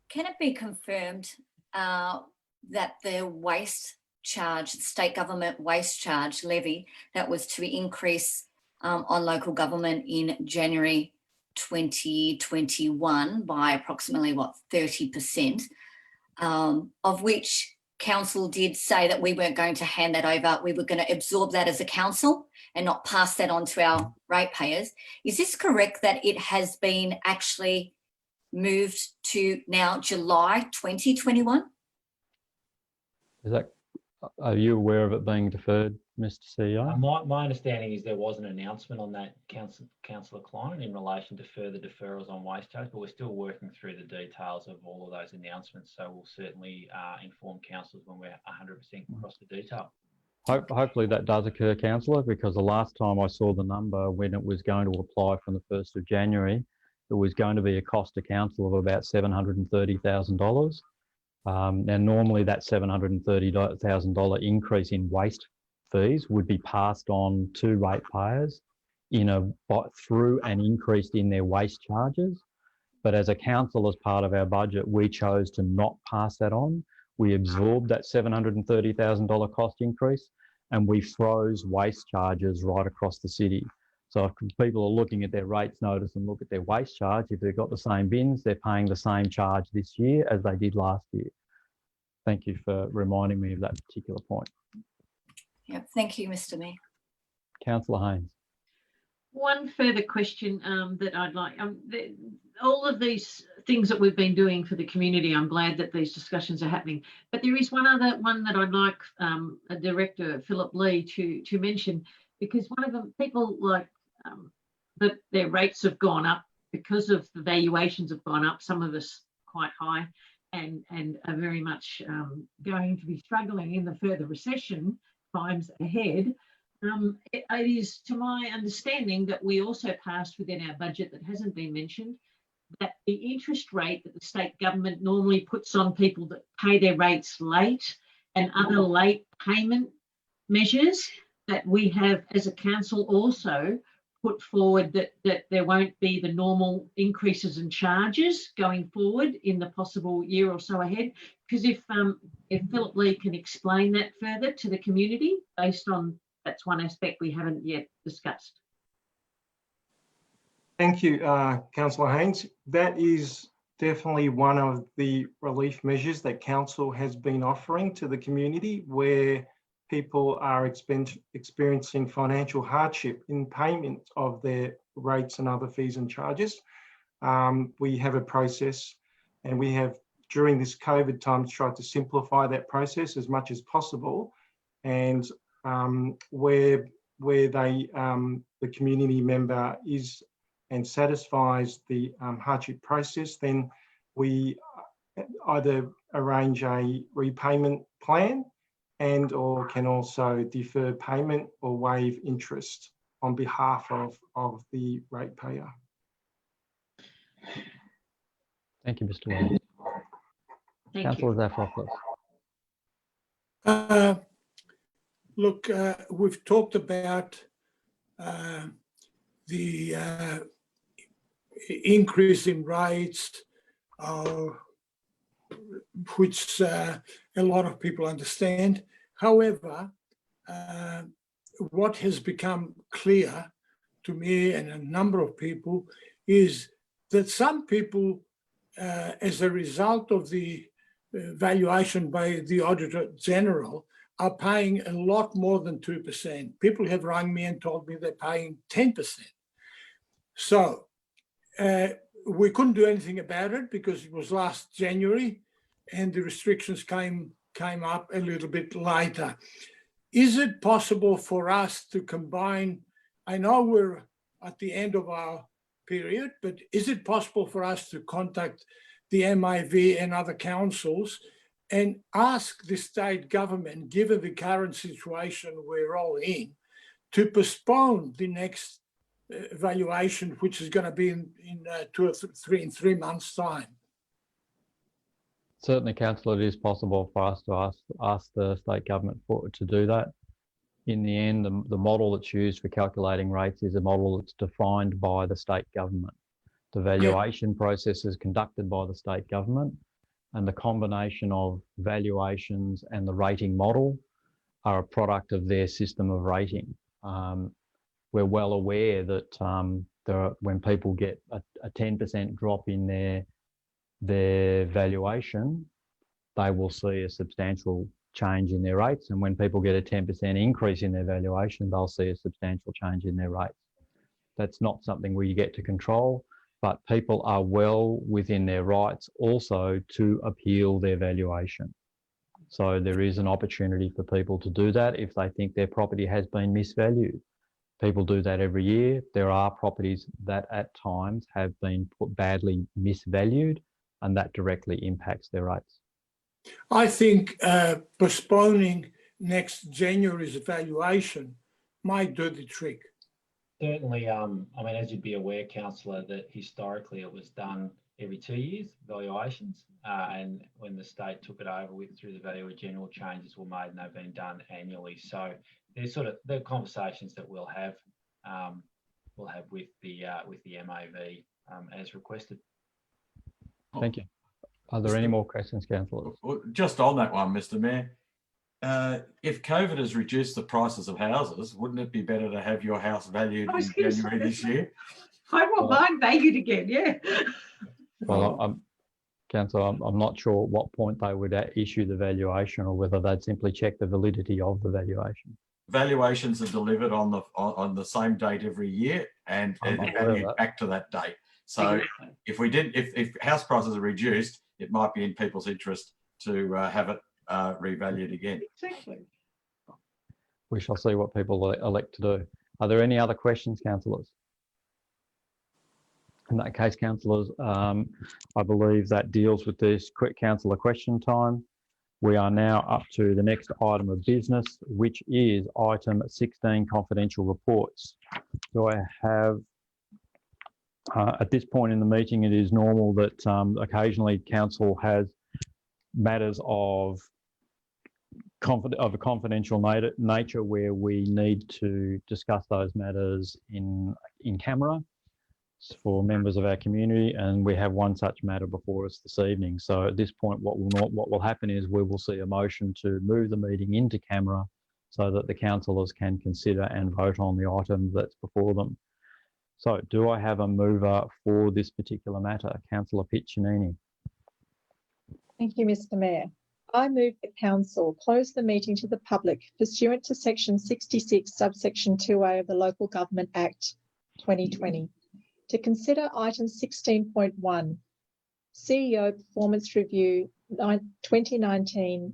L: can it be confirmed that the waste charge, the state government waste charge levy that was to increase on local government in January 2021 by approximately, 30%, of which council did say that we weren't going to hand that over, we were going to absorb that as a council and not pass that on to our ratepayers. Is this correct that it has been actually moved to now July 2021?
A: Are you aware of it being deferred, Mr. CEO?
E: My understanding is there was an announcement on that, Councillor Klein, in relation to further deferrals on waste charge, but we're still working through the details of all of those announcements. So we'll certainly inform councillors when we're 100% across the detail.
A: Hopefully that does occur, Councillor, because the last time I saw the number when it was going to apply from the 1st of January, it was going to be a cost to council of about $730,000. Now, normally that $730,000 increase in waste fees would be passed on to ratepayers through an increase in their waste charges. But as a council, as part of our budget, we chose to not pass that on. We absorbed that $730,000 cost increase, and we froze waste charges right across the city. So if people are looking at their rates notice and look at their waste charge, if they've got the same bins, they're paying the same charge this year as they did last year. Thank you for reminding me of that particular point.
L: Yeah, thank you, Mr. Mayor.
A: Councillor Haynes.
D: One further question that I'd like, all of these things that we've been doing for the community, I'm glad that these discussions are happening, but there is one other one that I'd like Director Philip Lee to mention, because one of them, people like that their rates have gone up because of the valuations have gone up, some of us quite high, and are very much going to be struggling in the further recession times ahead. It is to my understanding that we also passed within our budget, that hasn't been mentioned, that the interest rate that the state government normally puts on people that pay their rates late and other late payment measures, that we have as a council also put forward that there won't be the normal increases in charges going forward in the possible year or so ahead. Because if Philip Lee can explain that further to the community, based on that's one aspect we haven't yet discussed.
G: Thank you, Councillor Haynes. That is definitely one of the relief measures that council has been offering to the community, where people are experiencing financial hardship in payment of their rates and other fees and charges. We have a process, and we have, during this COVID times, tried to simplify that process as much as possible. And where the community member is and satisfies the hardship process, then we either arrange a repayment plan and or can also defer payment or waive interest on behalf of the ratepayer.
A: Thank you, Mr. Williams. Councillor Zafiropoulos.
H: Look, we've talked about the increase in rates, which a lot of people understand. However, what has become clear to me and a number of people is that some people, as a result of the valuation by the Auditor General, are paying a lot more than 2%. People have rung me and told me they're paying 10%. So we couldn't do anything about it because it was last January and the restrictions came up a little bit later. Is it possible for us to combine, I know we're at the end of our period, but is it possible for us to contact the MIV and other councils and ask the state government, given the current situation we're all in, to postpone the next valuation, which is going to be in 3 months' time?
A: Certainly, Councillor, it is possible for us to ask the state government to do that. In the end, the model that's used for calculating rates is a model that's defined by the state government. The valuation process is conducted by the state government, and the combination of valuations and the rating model are a product of their system of rating. We're well aware that when people get a 10% drop in their valuation, they will see a substantial change in their rates. And when people get a 10% increase in their valuation, they'll see a substantial change in their rates. That's not something we get to control, but people are well within their rights also to appeal their valuation. So there is an opportunity for people to do that if they think their property has been misvalued. People do that every year. There are properties that at times have been badly misvalued, and that directly impacts their rates.
H: I think postponing next January's evaluation might do the trick.
E: Certainly, I mean, as you'd be aware, Councillor, that historically it was done every 2 years, valuations, and when the state took it over through the Valuer General, changes were made and they've been done annually. So there's sort of the conversations that we'll have with the MAV as requested.
A: Thank you. Are there any more questions, councillors?
K: Just on that one, Mr. Mayor, if COVID has reduced the prices of houses, wouldn't it be better to have your house valued in January this year?
D: I want mine valued again, yeah.
A: Well, Councillor, I'm not sure at what point they would issue the valuation or whether they'd simply check the validity of the valuation.
K: Valuations are delivered on the same date every year and valued back to that date. So if house prices are reduced, it might be in people's interest to have it revalued again.
D: Exactly.
A: We shall see what people elect to do. Are there any other questions, councillors? In that case, councillors, I believe that deals with this quick councillor question time. We are now up to the next item of business, which is item 16, confidential reports. Do I have, at this point in the meeting, it is normal that occasionally council has matters of a confidential nature where we need to discuss those matters in camera for members of our community, and we have one such matter before us this evening. So at this point, what will happen is we will see a motion to move the meeting into camera so that the councillors can consider and vote on the item that's before them. So do I have a mover for this particular matter? Councillor Piccinini.
J: Thank you, Mr. Mayor. I move that Council close the meeting to the public pursuant to Section 66, subsection 2A of the Local Government Act 2020 to consider item 16.1, CEO Performance Review 2019-20.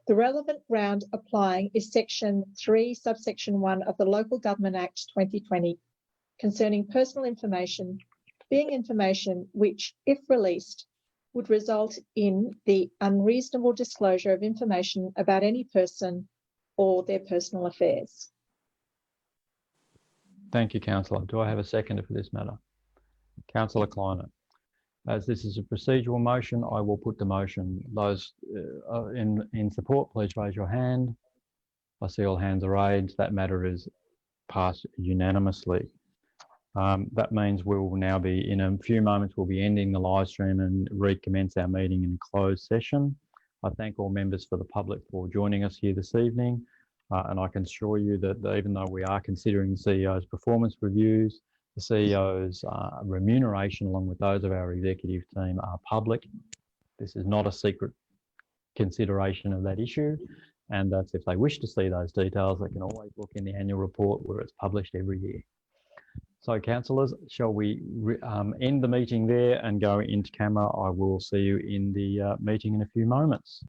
J: The relevant ground applying is Section 3, subsection 1 of the Local Government Act 2020 concerning personal information, being information which, if released, would result in the unreasonable disclosure of information about any person or their personal affairs.
A: Thank you, councillor. Do I have a seconder for this matter? Councillor Kleiner. As this is a procedural motion, I will put the motion. Those in support, please raise your hand. I see all hands are raised. That matter is passed unanimously. That means we will now be, in a few moments, we'll be ending the live stream and recommence our meeting in a closed session. I thank all members for the public for joining us here this evening. And I can assure you that even though we are considering the CEO's performance reviews, the CEO's remuneration, along with those of our executive team, are public. This is not a secret consideration of that issue. And that's if they wish to see those details, they can always look in the annual report where it's published every year. So councillors, shall we end the meeting there and go into camera? I will see you in the meeting in a few moments.